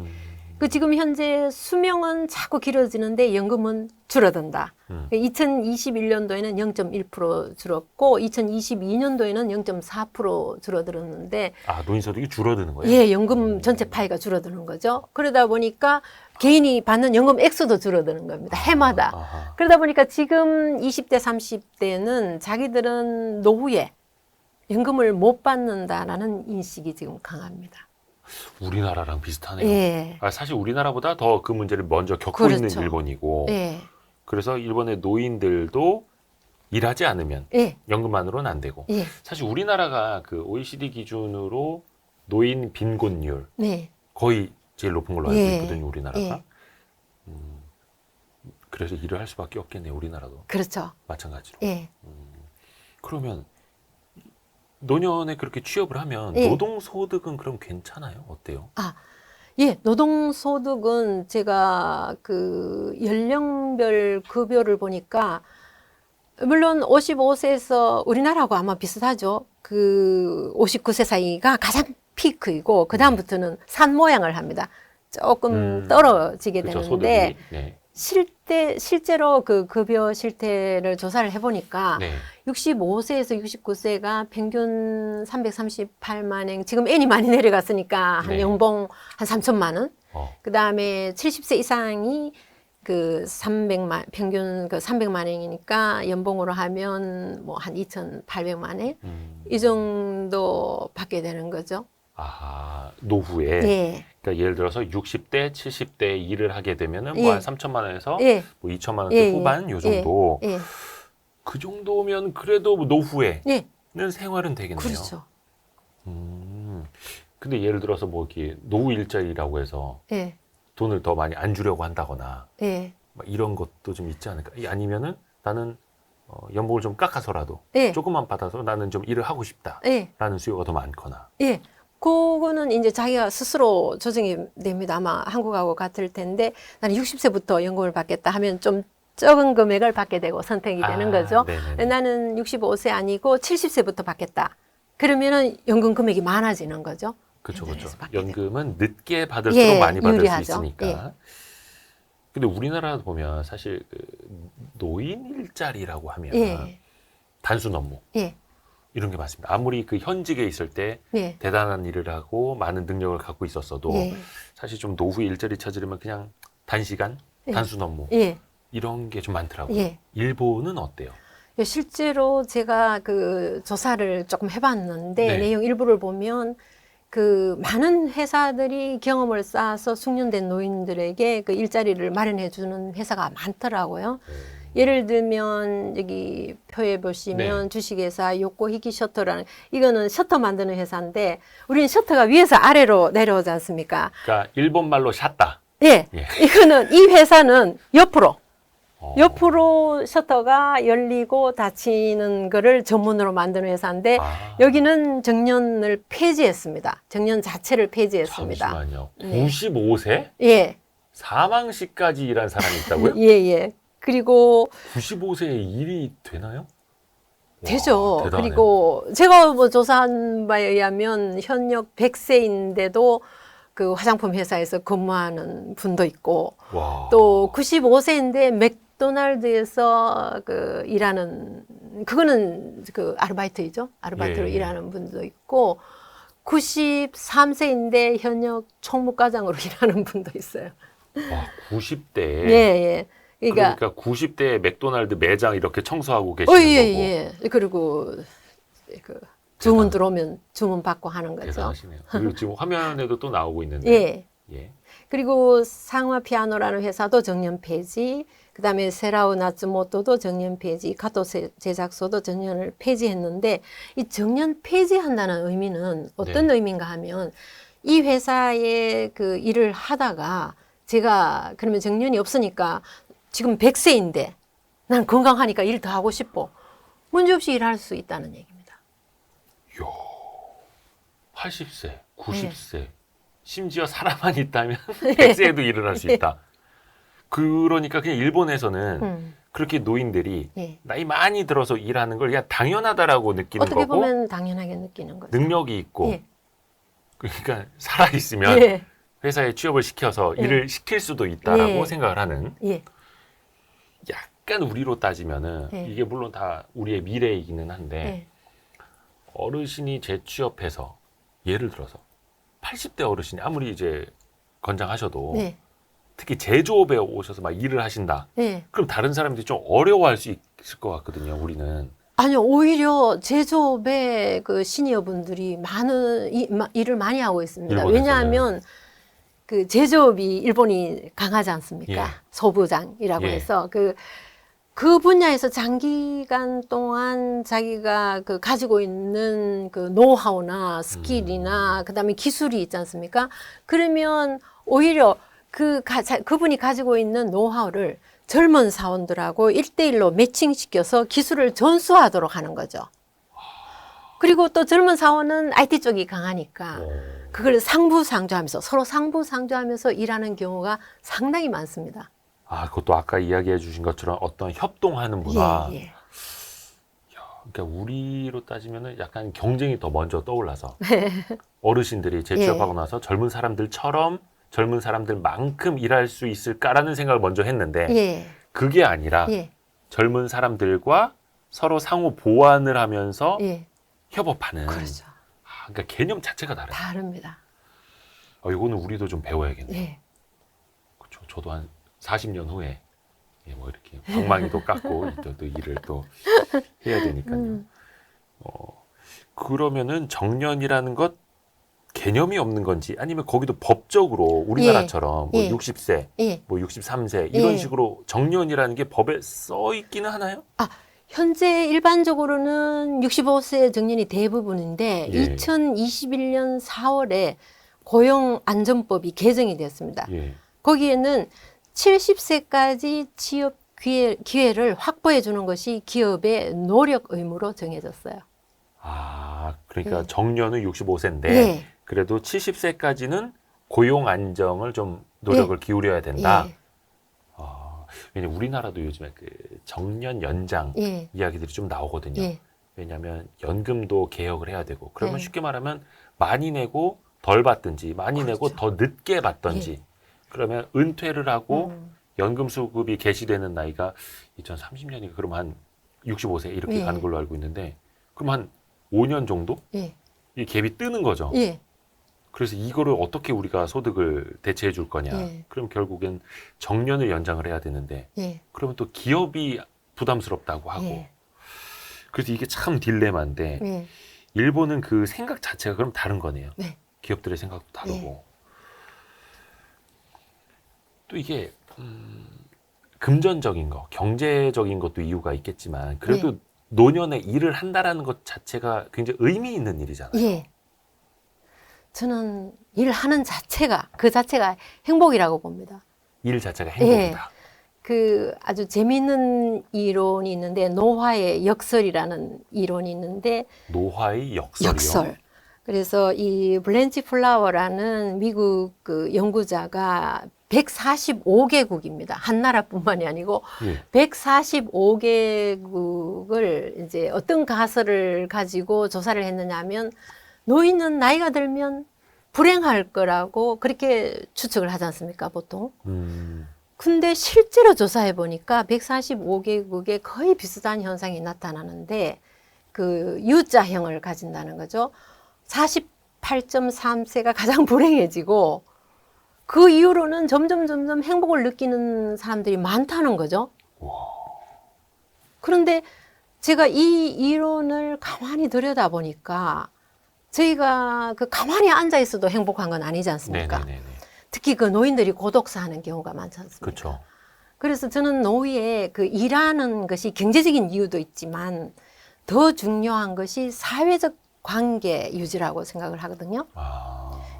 그 지금 현재 수명은 자꾸 길어지는데 연금은 줄어든다. 2021년도에는 0.1% 줄었고 2022년도에는 0.4% 줄어들었는데 아, 노인소득이 줄어드는 거예요? 예, 연금 전체 파이가 줄어드는 거죠. 그러다 보니까 개인이 받는 연금 액수도 줄어드는 겁니다. 해마다. 아하. 그러다 보니까 지금 20대, 30대는 자기들은 노후에 연금을 못 받는다라는 인식이 지금 강합니다. 우리나라랑 비슷하네요. 예. 아, 사실 우리나라보다 더 그 문제를 먼저 겪고 그렇죠. 있는 일본이고 예. 그래서 일본의 노인들도 일하지 않으면 예. 연금만으로는 안 되고 예. 사실 우리나라가 그 OECD 기준으로 노인 빈곤율 네. 거의 제일 높은 걸로 알고 예. 있거든요, 우리나라가. 예. 그래서 일을 할 수밖에 없겠네요, 우리나라도. 그렇죠. 마찬가지로. 예. 그러면 노년에 그렇게 취업을 하면 예. 노동소득은 그럼 괜찮아요? 어때요? 아, 예, 노동소득은 제가 그 연령별 급여를 보니까 물론 55세에서 우리나라하고 아마 비슷하죠. 그 59세 사이가 가장 피크이고 그다음부터는 산 모양을 합니다. 조금 떨어지게 그렇죠, 되는데 소득이. 네. 실제로 그 급여 실태를 조사를 해보니까 네. 65세에서 69세가 평균 338만 엔, 지금 N이 많이 내려갔으니까 한 네. 연봉 한 3천만 원. 어. 그 다음에 70세 이상이 그 300만, 평균 그 300만 엔이니까 연봉으로 하면 뭐 한 2,800만 엔? 이 정도 받게 되는 거죠. 아, 노후에. 예. 그러니까 예를 들어서 60대, 70대 일을 하게 되면은 예. 뭐 한 3천만 원에서 예. 뭐 2천만 원대 예, 후반 요 정도. 예. 그 정도면 그래도 뭐 노후에는 예. 생활은 되겠네요. 그렇죠. 근데 예를 들어서 뭐 이렇게 노후 일자리라고 해서 예. 돈을 더 많이 안 주려고 한다거나 예. 막 이런 것도 좀 있지 않을까? 아니면은 나는 연봉을 좀 깎아서라도 예. 조금만 받아서 나는 좀 일을 하고 싶다라는 예. 수요가 더 많거나. 예. 그거는 이제 자기가 스스로 조정이 됩니다. 아마 한국하고 같을 텐데 나는 60세부터 연금을 받겠다 하면 좀 적은 금액을 받게 되고 선택이 되는 거죠. 네네네. 나는 65세 아니고 70세부터 받겠다. 그러면은 연금 금액이 많아지는 거죠. 그렇죠, 현장에서 그렇죠. 받게 되고. 연금은 늦게 받을수록 예, 많이 받을 유리하죠. 수 있으니까. 예. 근데 우리나라 보면 사실 그 노인 일자리라고 하면 예. 단순 업무 예. 이런 게 많습니다. 아무리 그 현직에 있을 때 예. 대단한 일을 하고 많은 능력을 갖고 있었어도 예. 사실 좀 노후에 일자리 찾으려면 그냥 단시간, 예. 단순 업무 예. 이런 게 좀 많더라고요. 예. 일본은 어때요? 실제로 제가 그 조사를 조금 해봤는데 네. 내용 일부를 보면 그 많은 회사들이 경험을 쌓아서 숙련된 노인들에게 그 일자리를 마련해 주는 회사가 많더라고요. 예를 들면 여기 표에 보시면 네. 주식회사 요코히키 셔터라는 이거는 셔터 만드는 회사인데 우리는 셔터가 위에서 아래로 내려오지 않습니까? 그러니까 일본 말로 샷다. 예, 예. 이거는 이 회사는 옆으로 어. 옆으로 셔터가 열리고 닫히는 거를 전문으로 만드는 회사인데 아. 여기는 정년을 폐지했습니다. 정년 자체를 폐지했습니다. 잠시만요. 네. 95세? 예, 사망시까지 일한 사람이 있다고요? 예, 예. 그리고 95세에 일이 되나요? 되죠. 와, 대단하네요. 그리고 제가 뭐 조사한 바에 의하면 현역 100세인데도 그 화장품 회사에서 근무하는 분도 있고 와. 또 95세인데 맥도날드에서 그 일하는 그거는 그 아르바이트이죠. 아르바이트로 예. 일하는 분도 있고 93세인데 현역 총무과장으로 일하는 분도 있어요. 와, 90대. 예, 예. 그러니까 90대 맥도날드 매장 이렇게 청소하고 계시는 거고. 예. 그리고 그 주문 들어오면 주문 받고 하는 거죠. 대단하시네요. 그리고 지금 화면에도 또 나오고 있는데. 예. 예. 그리고 상화 피아노라는 회사도 정년 폐지, 그다음에 세라우 나츠모토도 정년 폐지, 가토 제작소도 정년을 폐지했는데 이 정년 폐지한다는 의미는 어떤 네. 의미인가 하면 이 회사에 그 일을 하다가 제가 그러면 정년이 없으니까 지금 100세인데 난 건강하니까 일 더 하고 싶어. 문제없이 일할 수 있다는 얘기입니다. 이야. 80세, 90세. 심지어 사람만 있다면 100세에도 일을 할 수 있다. 그러니까 그냥 일본에서는 그렇게 노인들이 예. 나이 많이 들어서 일하는 걸 그냥 당연하다라고 느끼는 어떻게 거고 보면 당연하게 느끼는 거죠. 능력이 있고 예. 그러니까 살아있으면 예. 회사에 취업을 시켜서 예. 일을 시킬 수도 있다라고 예. 생각을 하는 예. 약간 우리로 따지면은 예. 이게 물론 다 우리의 미래이기는 한데 예. 어르신이 재취업해서 예를 들어서 80대 어르신이 아무리 이제 건장하셔도 네. 특히 제조업에 오셔서 막 일을 하신다. 네. 그럼 다른 사람들이 좀 어려워할 수 있을 것 같거든요. 우리는. 아니요, 오히려 제조업의 그 시니어 분들이 많은 일을 많이 하고 있습니다. 일본에서는. 왜냐하면 그 제조업이 일본이 강하지 않습니까? 예. 소부장이라고 예. 해서 그 분야에서 장기간 동안 자기가 그 가지고 있는 그 노하우나 스킬이나 그다음에 기술이 있지 않습니까? 그러면 오히려 그분이 가지고 있는 노하우를 젊은 사원들하고 1대1로 매칭시켜서 기술을 전수하도록 하는 거죠. 그리고 또 젊은 사원은 IT 쪽이 강하니까 그걸 상부상조하면서 서로 상부상조하면서 일하는 경우가 상당히 많습니다. 아, 그것도 아까 이야기해 주신 것처럼 어떤 협동하는 문화. 예, 예. 그러니까 우리로 따지면은 약간 경쟁이 더 먼저 떠올라서 어르신들이 재취업하고 나서 젊은 사람들처럼 젊은 사람들만큼 일할 수 있을까라는 생각을 먼저 했는데 예. 그게 아니라 예. 젊은 사람들과 서로 상호 보완을 하면서 예. 협업하는. 그렇죠. 그러니까 개념 자체가 다르다. 다릅니다. 이거는 우리도 좀 배워야겠네요. 예. 그렇죠. 저도 한 40년 후에 뭐 이렇게 방망이도 깎고 또 일을 또 해야 되니까요. 그러면은 정년이라는 것 개념이 없는 건지 아니면 거기도 법적으로 우리나라처럼 뭐 예. 60세, 예. 뭐 63세 이런 예. 식으로 정년이라는 게 법에 써 있기는 하나요? 현재 일반적으로는 65세 정년이 대부분인데 예. 2021년 4월에 고용안전법이 개정이 되었습니다. 예. 거기에는 70세까지 취업 기회를 확보해 주는 것이 기업의 노력 의무로 정해졌어요. 그러니까 예. 정년은 65세인데 예. 그래도 70세까지는 고용 안정을 좀 노력을 기울여야 된다. 예. 왜냐면 우리나라도 요즘에 그 정년 연장 예. 이야기들이 좀 나오거든요. 예. 왜냐하면 연금도 개혁을 해야 되고 그러면 예. 쉽게 말하면 많이 내고 덜 받든지 많이 그렇죠. 내고 더 늦게 받든지 그러면 은퇴를 하고 연금 수급이 개시되는 나이가 2030년이니까 그럼 한 65세 이렇게 예. 가는 걸로 알고 있는데 그럼 한 5년 정도 예. 이 갭이 뜨는 거죠. 예. 그래서 이거를 어떻게 우리가 소득을 대체해 줄 거냐. 예. 그럼 결국엔 정년을 연장을 해야 되는데 예. 그러면 또 기업이 부담스럽다고 하고 예. 그래서 이게 참 딜레마인데 예. 일본은 그 생각 자체가 그럼 다른 거네요. 네. 기업들의 생각도 다르고 또 이게 금전적인 거, 경제적인 것도 이유가 있겠지만 그래도 노년에 일을 한다라는 것 자체가 굉장히 의미 있는 일이잖아요. 예. 저는 일하는 자체가 그 자체가 행복이라고 봅니다. 일 자체가 행복이다. 그 아주 재미있는 이론이 있는데 노화의 역설이라는 이론이 있는데 노화의 역설이요. 역설. 그래서 이 블렌치 플라워라는 미국 그 연구자가 145개국입니다. 한 나라뿐만이 아니고 예. 145개국을 이제 어떤 가설을 가지고 조사를 했느냐면 노인은 나이가 들면 불행할 거라고 그렇게 추측을 하지 않습니까, 보통? 근데 실제로 조사해 보니까 145개국에 거의 비슷한 현상이 나타나는데 그 U자형을 가진다는 거죠. 48.3세가 가장 불행해지고 그 이후로는 점점 행복을 느끼는 사람들이 많다는 거죠. 그런데 제가 이 이론을 가만히 들여다보니까 저희가 그 가만히 앉아 있어도 행복한 건 아니지 않습니까? 네네네. 특히 그 노인들이 고독사하는 경우가 많지 않습니까? 그렇죠. 그래서 저는 노후에 그 일하는 것이 경제적인 이유도 있지만 더 중요한 것이 사회적 관계 유지라고 생각을 하거든요.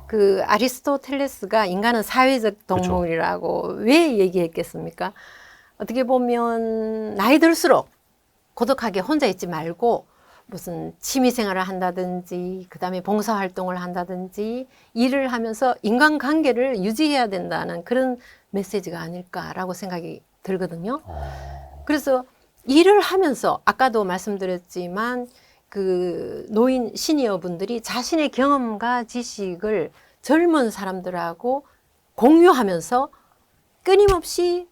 그 아리스토텔레스가 인간은 사회적 동물이라고 왜 얘기했겠습니까? 어떻게 보면 나이 들수록 고독하게 혼자 있지 말고 무슨 취미 생활을 한다든지 그다음에 봉사 활동을 한다든지 일을 하면서 인간관계를 유지해야 된다는 그런 메시지가 아닐까라고 생각이 들거든요. 그래서 일을 하면서 아까도 말씀드렸지만 그 노인 시니어 분들이 자신의 경험과 지식을 젊은 사람들하고 공유하면서 끊임없이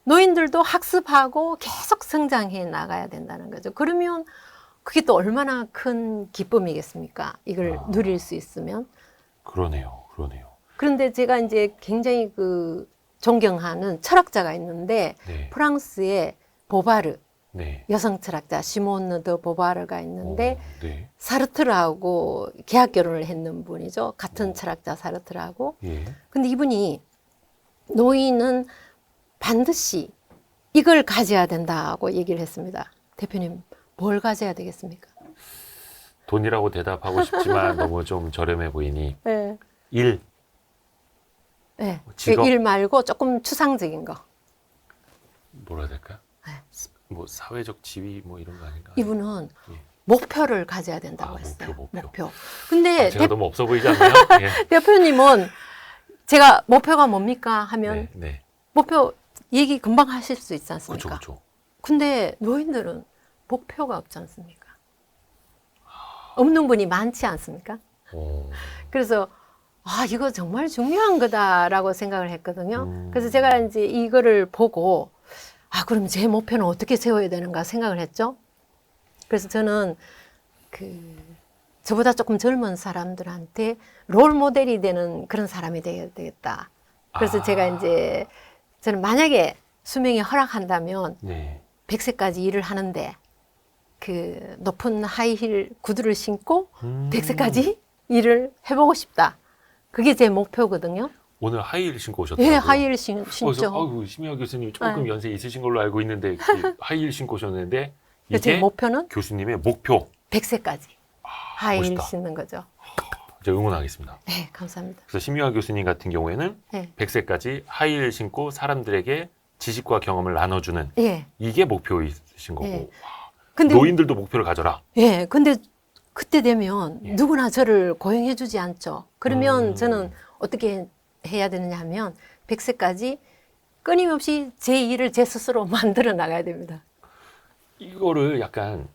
노인들도 학습하고 계속 성장해 나가야 된다는 거죠. 그러면 그게 또 얼마나 큰 기쁨이겠습니까? 이걸 누릴 수 있으면. 그러네요. 그런데 제가 이제 굉장히 그 존경하는 철학자가 있는데 네. 프랑스의 보바르 네. 여성 철학자 시몬느 드 보바르가 있는데 네. 사르트르하고 계약 결혼을 했는 분이죠. 같은 철학자 사르트르하고. 예. 근데 이분이 노인은 반드시 이걸 가져야 된다고 얘기를 했습니다. 대표님, 뭘 가져야 되겠습니까? 돈이라고 대답하고 싶지만 너무 좀 저렴해 보이니 네. 일. 네. 직업? 일 말고 조금 추상적인 거. 뭐라 해야 될까? 네. 뭐 사회적 지위 뭐 이런 거 아닌가? 이분은 예. 목표를 가져야 된다고 했어요. 목표. 근데 제가 너무 없어 보이지 않나요? 예. 대표님은 제가 목표가 뭡니까 하면 네. 목표 얘기 금방 하실 수 있지 않습니까? 그렇죠. 근데 노인들은 목표가 없지 않습니까? 없는 분이 많지 않습니까? 그래서 이거 정말 중요한 거다라고 생각을 했거든요. 그래서 제가 이제 이거를 보고 그럼 제 목표는 어떻게 세워야 되는가 생각을 했죠. 그래서 저는 저보다 조금 젊은 사람들한테 롤 모델이 되는 그런 사람이 되어야 되겠다. 그래서 제가 이제 저는 만약에 수명이 허락한다면 네. 100세까지 일을 하는데 그 높은 하이힐 구두를 신고 100세까지 일을 해보고 싶다. 그게 제 목표거든요. 오늘 하이힐 신고 오셨더라고요. 예, 하이힐 신죠. 아이고, 심희아 교수님 조금 연세 있으신 걸로 알고 있는데 하이힐 신고 오셨는데 제 이게 목표는 교수님의 목표. 100세까지 하이힐 멋있다. 신는 거죠. 제가 응원하겠습니다. 네, 감사합니다. 그래서 심희아 교수님 같은 경우에는 네. 100세까지 하이힐 신고 사람들에게 지식과 경험을 나눠주는 예. 이게 목표이신 거고 예. 근데 노인들도 목표를 가져라. 예, 근데 그때 되면 예. 누구나 저를 고용해 주지 않죠. 그러면 저는 어떻게 해야 되느냐 하면 100세까지 끊임없이 제 일을 제 스스로 만들어 나가야 됩니다. 이거를 약간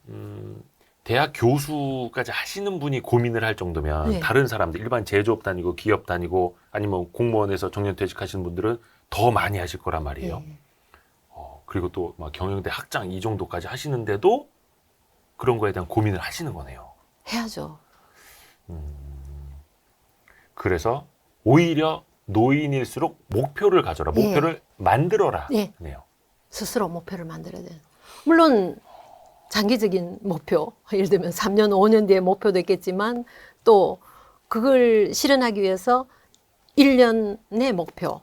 대학 교수까지 하시는 분이 고민을 할 정도면 네. 다른 사람들 일반 제조업 다니고 기업 다니고 아니면 공무원에서 정년퇴직하시는 분들은 더 많이 하실 거란 말이에요. 예. 그리고 또 막 경영대 학장 이 정도까지 하시는데도 그런 거에 대한 고민을 하시는 거네요. 해야죠. 그래서 오히려 노인일수록 목표를 가져라. 예. 목표를 만들어라. 예. 네요. 스스로 목표를 만들어야 돼요. 물론 장기적인 목표, 예를 들면 3년, 5년 뒤에 목표도 있겠지만 또 그걸 실현하기 위해서 1년의 목표,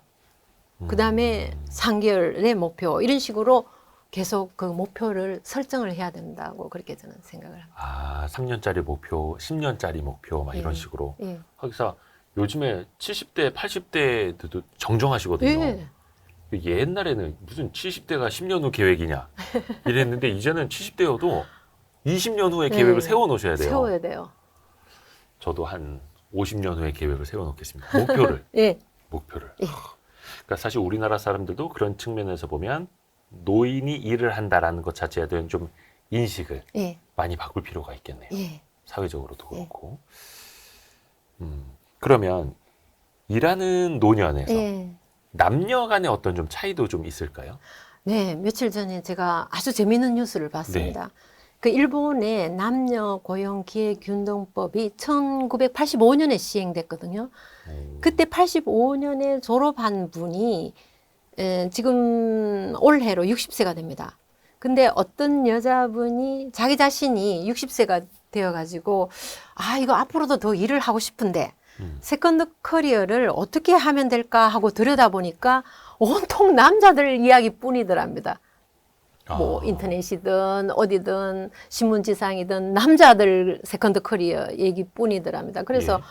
그 다음에 3개월의 목표, 이런 식으로 계속 그 목표를 설정을 해야 된다고 그렇게 저는 생각을 합니다. 아, 3년짜리 목표, 10년짜리 목표 막 이런 예. 식으로. 예. 거기서 요즘에 70대, 80대도 정정하시거든요. 예. 옛날에는 무슨 70대가 10년 후 계획이냐 이랬는데 이제는 70대여도 20년 후의 네. 계획을 세워놓으셔야 돼요. 세워야 돼요. 저도 한 50년 후의 계획을 세워놓겠습니다. 목표를. 예. 목표를. 예. 그러니까 사실 우리나라 사람들도 그런 측면에서 보면 노인이 일을 한다라는 것 자체에 대한 좀 인식을 예. 많이 바꿀 필요가 있겠네요. 예. 사회적으로도 그렇고. 그러면 일하는 노년에서 예. 남녀 간의 어떤 좀 차이도 좀 있을까요? 네, 며칠 전에 제가 아주 재미있는 뉴스를 봤습니다. 그 일본의 남녀 고용 기회 균등법이 1985년에 시행됐거든요. 그때 85년에 졸업한 분이 지금 올해로 60세가 됩니다. 근데 어떤 여자분이 자기 자신이 60세가 되어가지고 아, 이거 앞으로도 더 일을 하고 싶은데 세컨드 커리어를 어떻게 하면 될까 하고 들여다보니까 온통 남자들 이야기뿐이더랍니다. 뭐 아. 인터넷이든 어디든 신문지상이든 남자들 세컨드 커리어 얘기뿐이더랍니다. 그래서 예.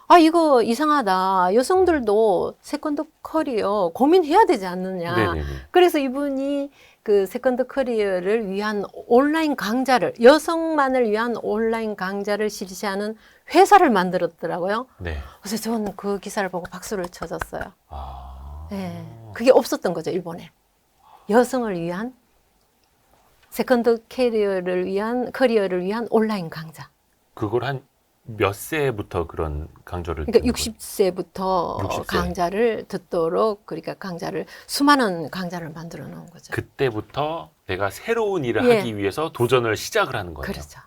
아, 이거 이상하다. 여성들도 세컨드 커리어 고민해야 되지 않느냐. 네네네. 그래서 이분이 그 세컨드 커리어를 위한 온라인 강좌를, 여성만을 위한 온라인 강좌를 실시하는 회사를 만들었더라고요. 네. 그래서 저는 그 기사를 보고 박수를 쳐줬어요. 아. 네. 그게 없었던 거죠, 일본에. 여성을 위한 세컨드 커리어를 위한 온라인 강좌. 그걸 한 몇 세부터 그런 강좌를 그러니까 듣는 60세부터 60세. 강좌를 듣도록 그러니까 수많은 강좌를 만들어 놓은 거죠. 그때부터 내가 새로운 일을 예. 하기 위해서 도전을 시작을 하는 거예요. 그렇죠.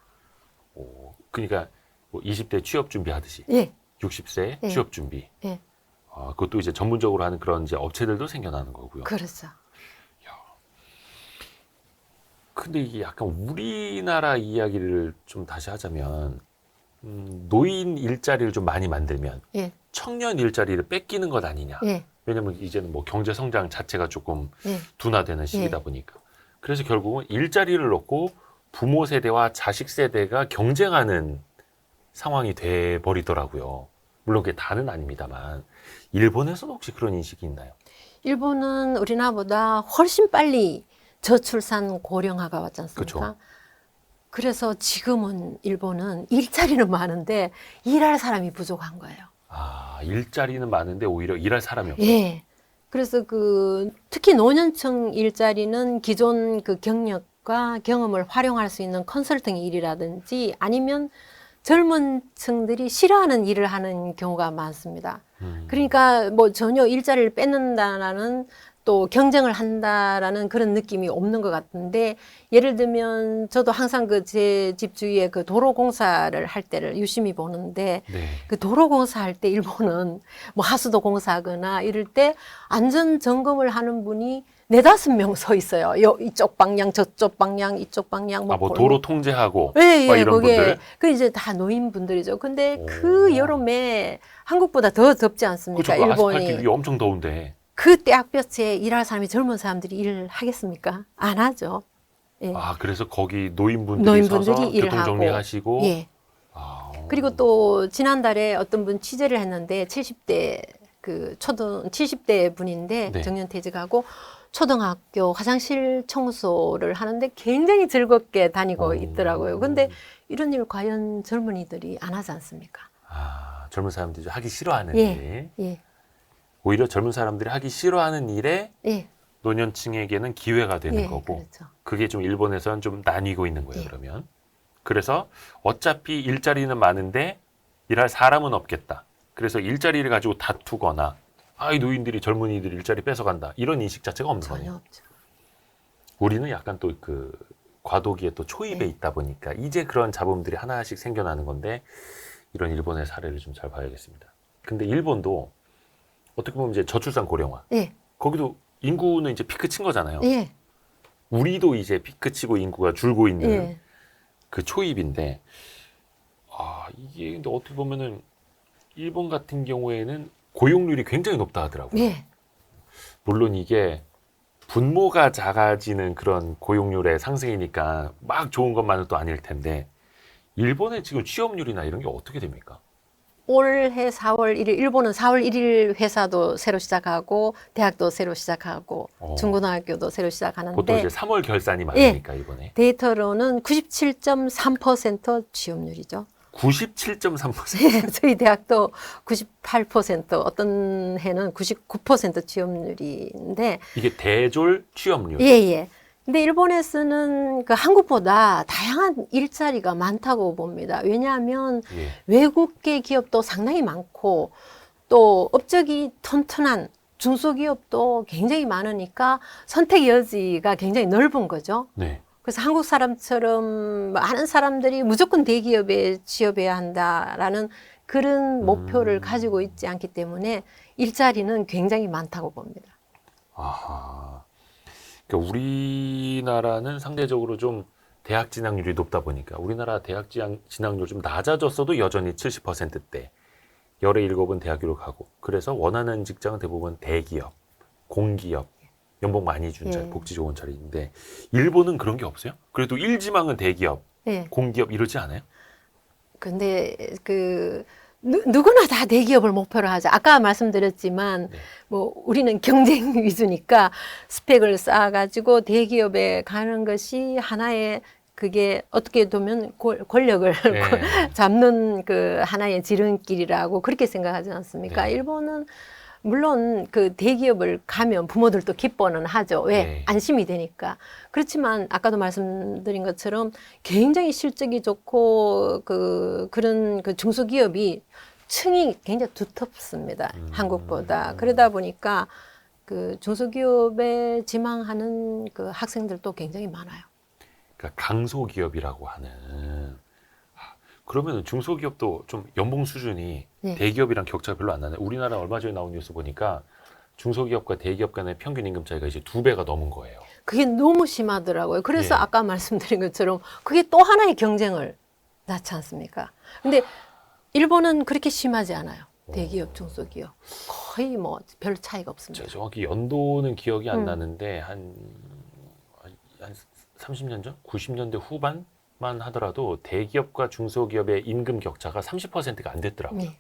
오, 그러니까 뭐 20대 취업 준비하듯이 예. 60세 예. 취업 준비. 예. 아, 그것도 이제 전문적으로 하는 그런 이제 업체들도 생겨나는 거고요. 그렇죠. 근데 이게 약간 우리나라 이야기를 좀 다시 하자면 노인 일자리를 좀 많이 만들면 예. 청년 일자리를 뺏기는 것 아니냐. 예. 왜냐면 이제는 뭐 경제 성장 자체가 조금 예. 둔화되는 시기다 보니까. 그래서 결국은 일자리를 놓고 부모 세대와 자식 세대가 경쟁하는 상황이 돼 버리더라고요. 물론 그게 다는 아닙니다만 일본에서는 혹시 그런 인식이 있나요? 일본은 우리나라보다 훨씬 빨리 저출산 고령화가 왔지 않습니까? 그쵸. 그래서 지금은 일본은 일자리는 많은데 일할 사람이 부족한 거예요. 아, 일자리는 많은데 오히려 일할 사람이 없어요. 예. 그래서 특히 노년층 일자리는 기존 그 경력과 경험을 활용할 수 있는 컨설팅 일이라든지 아니면 젊은 층들이 싫어하는 일을 하는 경우가 많습니다. 그러니까 뭐 전혀 일자리를 뺏는다라는 또 경쟁을 한다라는 그런 느낌이 없는 것 같은데 예를 들면 저도 항상 제 집 주위에 그 도로 공사를 할 때를 유심히 보는데 네. 그 도로 공사할 때 일본은 뭐 하수도 공사하거나 이럴 때 안전 점검을 하는 분이 4-5명 서 있어요. 이쪽 방향, 저쪽 방향, 이쪽 방향. 뭐 도로 통제하고 예, 막 예, 이런 그게 분들. 그 이제 다 노인분들이죠. 근데 오. 그 여름에 한국보다 더 덥지 않습니까? 그렇죠. 아스팔트 일본이. 위에 엄청 더운데. 그 떼약볕에 일할 사람이 젊은 사람들이 일을 하겠습니까? 안 하죠. 예. 아, 그래서 거기 노인분들이 노인분들이 서서 일을 교통 정리하시고. 예. 아, 그리고 또 지난달에 어떤 분 취재를 했는데 70대 70대 분인데 네. 정년퇴직하고 초등학교 화장실 청소를 하는데 굉장히 즐겁게 다니고 있더라고요. 근데 이런 일 과연 젊은이들이 안 하지 않습니까? 아, 젊은 사람들이 좀 하기 싫어하는 예. 일. 예. 오히려 젊은 사람들이 하기 싫어하는 일에 예. 노년층에게는 기회가 되는 예. 거고. 그렇죠. 그게 좀 일본에서는 좀 나뉘고 있는 거예요, 예. 그러면. 그래서 어차피 일자리는 많은데 일할 사람은 없겠다. 그래서 일자리를 가지고 다투거나 이 노인들이 젊은이들이 일자리 뺏어간다. 이런 인식 자체가 없는 전혀 거네요. 없죠. 우리는 약간 또 과도기에 또 초입에 네. 있다 보니까 이제 그런 잡음들이 하나씩 생겨나는 건데 이런 일본의 사례를 좀 잘 봐야겠습니다. 근데 일본도 어떻게 보면 이제 저출산 고령화. 예, 거기도 인구는 이제 피크 친 거잖아요. 예, 우리도 이제 피크 치고 인구가 줄고 있는 예, 그 초입인데, 이게 근데 어떻게 보면은 일본 같은 경우에는 고용률이 굉장히 높다 하더라고요. 예. 물론 이게 분모가 작아지는 그런 고용률의 상승이니까 막 좋은 것만은 또 아닐 텐데, 일본의 지금 취업률이나 이런 게 어떻게 됩니까? 올해 4월 1일, 일본은 4월 1일 회사도 새로 시작하고, 대학도 새로 시작하고, 중고등학교도 새로 보통 시작하는데, 이제 3월 결산이 많으니까 이번에 데이터로는 97.3% 취업률이죠. 97.3%. 저희 대학도 98%, 어떤 해는 99% 취업률인데, 이게 대졸 취업률. 예, 예. 근데 일본에서는 그 한국보다 다양한 일자리가 많다고 봅니다. 왜냐하면 예. 외국계 기업도 상당히 많고 또 업적이 튼튼한 중소기업도 굉장히 많으니까 선택 여지가 굉장히 넓은 거죠. 네. 그래서 한국 사람처럼 많은 사람들이 무조건 대기업에 취업해야 한다라는 그런 목표를 가지고 있지 않기 때문에 일자리는 굉장히 많다고 봅니다. 아하. 그러니까 우리나라는 상대적으로 좀 대학 진학률이 높다 보니까 우리나라 대학 진학률 좀 낮아졌어도 여전히 70%대. 열의 일곱은 대학교로 가고 그래서 원하는 직장은 대부분 대기업, 공기업, 연봉 많이 준 자리, 예. 복지 좋은 자리인데 일본은 그런 게 없어요? 그래도 일지망은 대기업, 예. 공기업 이러지 않아요? 근데 그 누구나 다 대기업을 목표로 하죠. 아까 말씀드렸지만 네. 뭐 우리는 경쟁 위주니까 스펙을 쌓아가지고 대기업에 가는 것이 하나의 그게 어떻게 보면 권력을 네. 잡는 그 하나의 지름길이라고 그렇게 생각하지 않습니까? 네. 일본은 물론 그 대기업을 가면 부모들도 기뻐는 하죠. 왜? 네. 안심이 되니까. 그렇지만 아까도 말씀드린 것처럼 굉장히 실적이 좋고 그런 그 중소기업이 층이 굉장히 두텁습니다. 한국보다. 그러다 보니까 그 중소기업에 지망하는 그 학생들도 굉장히 많아요. 그러니까 강소기업이라고 하는. 그러면 중소기업도 좀 연봉 수준이 네. 대기업이랑 격차가 별로 안 나네. 우리나라 얼마 전에 나온 뉴스 보니까 중소기업과 대기업 간의 평균 임금 차이가 이제 2배가 넘은 거예요. 그게 너무 심하더라고요. 그래서 예. 아까 말씀드린 것처럼 그게 또 하나의 경쟁을 낳지 않습니까? 근데 일본은 그렇게 심하지 않아요. 대기업, 중소기업. 거의 뭐 별 차이가 없습니다. 제가 정확히 연도는 기억이 안 나는데 한 30년 전? 90년대 후반만 하더라도 대기업과 중소기업의 임금 격차가 30%가 안 됐더라고요. 네.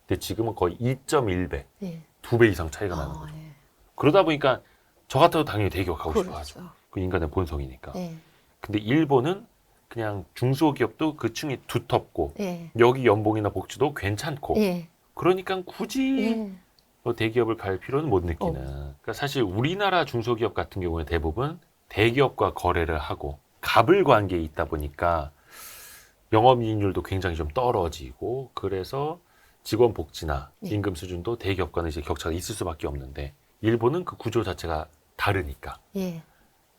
근데 지금은 거의 2.1배, 네. 2배 이상 차이가 나는 거죠. 네. 그러다 보니까 저 같아도 당연히 대기업 가고 싶어 하죠. 그렇죠. 그 인간의 본성이니까. 네. 근데 일본은 그냥 중소기업도 그 층이 두텁고 네. 여기 연봉이나 복지도 괜찮고 네. 그러니까 굳이 네. 대기업을 갈 필요는 못 느끼는. 그러니까 사실 우리나라 중소기업 같은 경우에 대부분 대기업과 거래를 하고 갑을 관계에 있다 보니까 영업이익률도 굉장히 좀 떨어지고 그래서 직원 복지나 네. 임금 수준도 대기업과는 이제 격차가 있을 수밖에 없는데 일본은 그 구조 자체가 다르니까 예.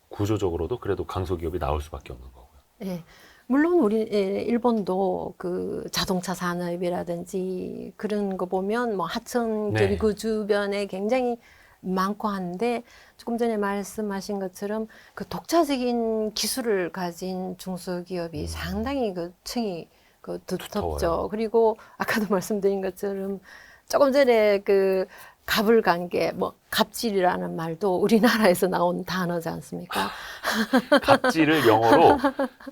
구조적으로도 그래도 강소기업이 나올 수밖에 없는 거고요. 예. 물론 우리 일본도 그 자동차 산업이라든지 그런 거 보면 뭐 하청 기업이 네. 그 주변에 굉장히 많고 한데 조금 전에 말씀하신 것처럼 그 독자적인 기술을 가진 중소기업이 상당히 그 층이 그 두텁죠. 두터워요. 그리고 아까도 말씀드린 것처럼 조금 전에 그 갑을 관계, 뭐 갑질이라는 말도 우리나라에서 나온 단어지 않습니까? 갑질을 영어로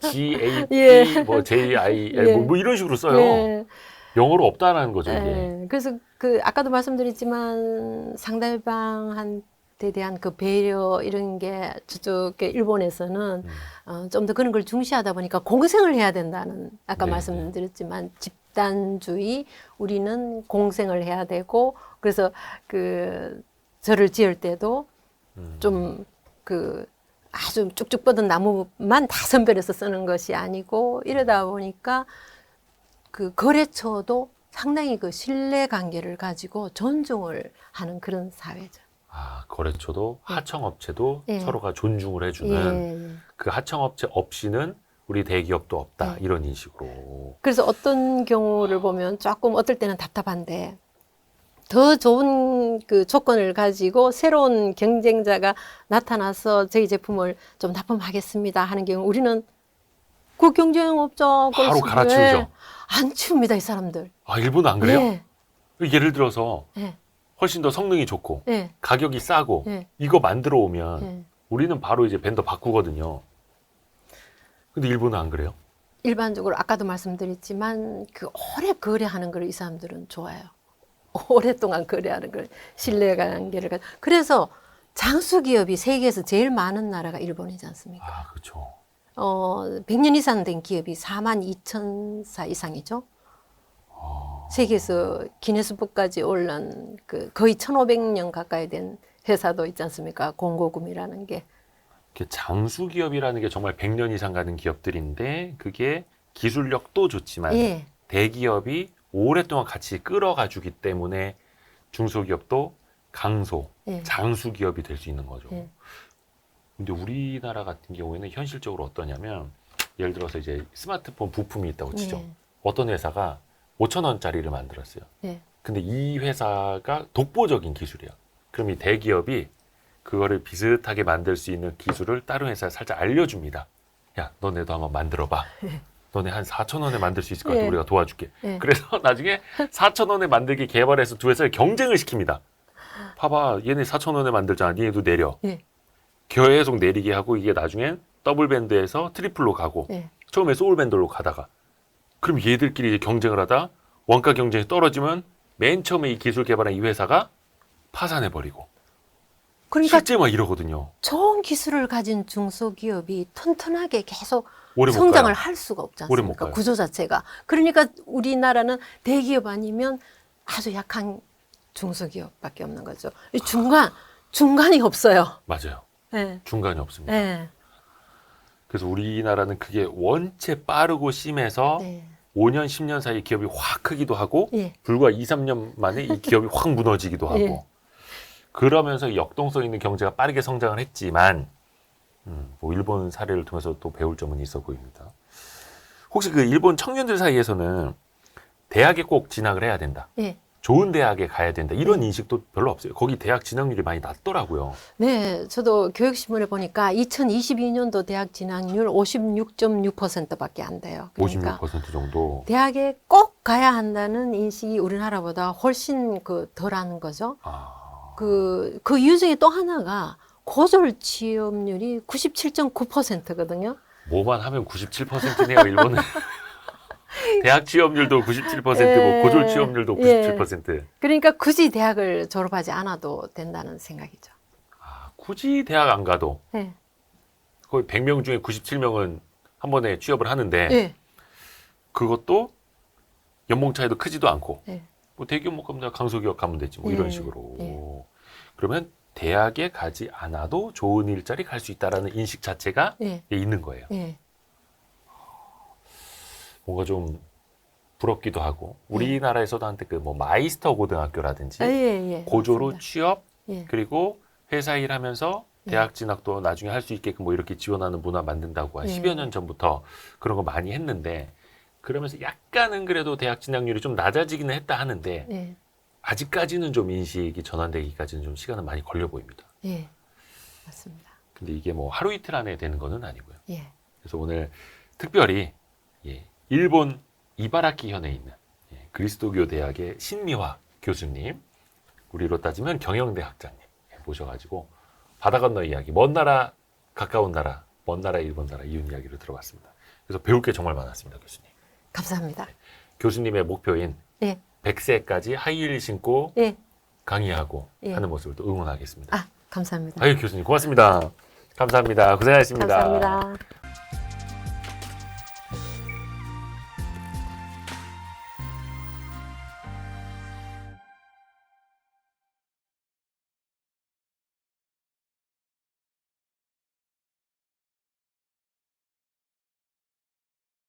GAP, 예. 뭐 JIL, 예. 뭐 이런 식으로 써요. 예. 영어로 없다라는 거죠, 이게. 예. 그래서 그 아까도 말씀드렸지만 상대방한테 대한 그 배려 이런 게 저쪽 일본에서는 좀 더 그런 걸 중시하다 보니까 공생을 해야 된다는 아까 네, 말씀드렸지만 집단주의 우리는 공생을 해야 되고 그래서 그 절을 지을 때도 좀 그 아주 쭉쭉 뻗은 나무만 다 선별해서 쓰는 것이 아니고 이러다 보니까 그 거래처도 상당히 그 신뢰 관계를 가지고 존중을 하는 그런 사회죠. 아, 거래처도 하청업체도 예. 서로가 존중을 해주는 예. 그 하청업체 없이는 우리 대기업도 없다. 예. 이런 인식으로. 그래서 어떤 경우를 보면 조금 어떨 때는 답답한데 더 좋은 그 조건을 가지고 새로운 경쟁자가 나타나서 저희 제품을 좀 납품하겠습니다 하는 경우 우리는 그 경쟁 없죠. 바로 갈아치우죠. 안 치웁니다, 이 사람들. 아, 일본은 안 그래요? 네. 예를 들어서 네. 훨씬 더 성능이 좋고 네. 가격이 싸고 네. 이거 만들어 오면 네. 우리는 바로 이제 벤더 바꾸거든요. 근데 일본은 안 그래요? 일반적으로 아까도 말씀드렸지만 그 오래 거래하는 걸 이 사람들은 좋아해요. 오랫동안 거래하는 걸 신뢰관계를 그래서 장수 기업이 세계에서 제일 많은 나라가 일본이지 않습니까? 아, 그렇죠. 100년 이상 된 기업이 42,000사 이상이죠. 세계에서 기네스북까지 올른 그 거의 1,500년 가까이 된 회사도 있지 않습니까? 공고금이라는 게. 장수 기업이라는 게 정말 100년 이상 가는 기업들인데 그게 기술력도 좋지만 예. 대기업이 오랫동안 같이 끌어가주기 때문에 중소기업도 강소, 예. 장수 기업이 될 수 있는 거죠. 예. 근데 우리나라 같은 경우에는 현실적으로 어떠냐면 예를 들어서 이제 스마트폰 부품이 있다고 치죠. 예. 어떤 회사가 5,000원짜리를 만들었어요. 예. 근데 이 회사가 독보적인 기술이야. 그럼 이 대기업이 그거를 비슷하게 만들 수 있는 기술을 다른 회사에 살짝 알려줍니다. 야, 너네도 한번 만들어봐. 너네 한 4,000원에 만들 수 있을 것 같아. 예. 우리가 도와줄게. 예. 그래서 나중에 4,000원에 만들기 개발해서 두 회사를 경쟁을 시킵니다. 봐봐, 얘네 4,000원에 만들잖아. 니네도 내려. 예. 계속 내리게 하고 이게 나중엔 더블 밴드에서 트리플로 가고 예. 처음에 소울 밴드로 가다가 그럼 얘들끼리 이제 경쟁을 하다 원가 경쟁이 떨어지면 맨 처음에 이 기술 개발한 이 회사가 파산해버리고 그러니까 실제 막 이러거든요. 좋은 기술을 가진 중소기업이 튼튼하게 계속 오래 못 성장을 가요. 할 수가 없지 오래 못 않습니까? 가요. 구조 자체가. 그러니까 우리나라는 대기업 아니면 아주 약한 중소기업밖에 없는 거죠. 이 중간이 없어요. 맞아요. 네. 중간이 없습니다. 네. 그래서 우리나라는 그게 원체 빠르고 심해서 네. 5년, 10년 사이에 기업이 확 크기도 하고 예. 불과 2, 3년 만에 이 기업이 확 무너지기도 하고 예. 그러면서 역동성 있는 경제가 빠르게 성장을 했지만 뭐 일본 사례를 통해서 또 배울 점은 있어 보입니다. 혹시 그 일본 청년들 사이에서는 대학에 꼭 진학을 해야 된다. 예. 좋은 대학에 가야 된다. 이런 인식도 별로 없어요. 거기 대학 진학률이 많이 낮더라고요. 네, 저도 교육신문에 보니까 2022년도 대학 진학률 56.6%밖에 안 돼요. 그러니까 56% 정도. 대학에 꼭 가야 한다는 인식이 우리나라보다 훨씬 덜한 거죠. 아, 그 이유 중에 또 하나가 고졸 취업률이 97.9%거든요. 뭐만 하면 97%네요, 일본은. 대학 취업률도 97%고 예. 고졸 취업률도 97%. 그러니까 굳이 대학을 졸업하지 않아도 된다는 생각이죠. 아, 굳이 대학 안 가도 네. 거의 100명 중에 97명은 한 번에 취업을 하는데 네. 그것도 연봉 차이도 크지도 않고 네. 뭐 대기업 못 가면 강소기업 가면 되지 뭐 이런 예. 식으로. 예. 그러면 대학에 가지 않아도 좋은 일자리 갈 수 있다라는 인식 자체가 예. 있는 거예요. 예. 뭔가 좀 부럽기도 하고 우리나라에서도 한때 그 뭐 마이스터 고등학교라든지 예. 고졸로 맞습니다. 취업 예. 그리고 회사 일하면서 예. 대학 진학도 나중에 할 수 있게끔 뭐 이렇게 지원하는 문화 만든다고 한 예. 10여 년 전부터 그런 거 많이 했는데 그러면서 약간은 그래도 대학 진학률이 좀 낮아지기는 했다 하는데 예. 아직까지는 좀 인식이 전환되기까지는 좀 시간은 많이 걸려 보입니다. 예. 맞습니다. 근데 이게 뭐 하루 이틀 안에 되는 거는 아니고요. 예. 그래서 오늘 특별히 일본 이바라키 현에 있는 그리스도교 대학의 신미화 교수님, 우리로 따지면 경영대 학장님 모셔가지고 바다 건너 이야기, 먼 나라, 가까운 나라, 먼 나라, 일본 나라 이웃 이야기를 들어봤습니다. 그래서 배울 게 정말 많았습니다, 교수님. 감사합니다. 교수님의 목표인 예. 100세까지 하이힐 신고 예. 강의하고 예. 하는 모습을 또 응원하겠습니다. 감사합니다. 아유, 교수님 고맙습니다. 감사합니다. 고생하셨습니다. 감사합니다.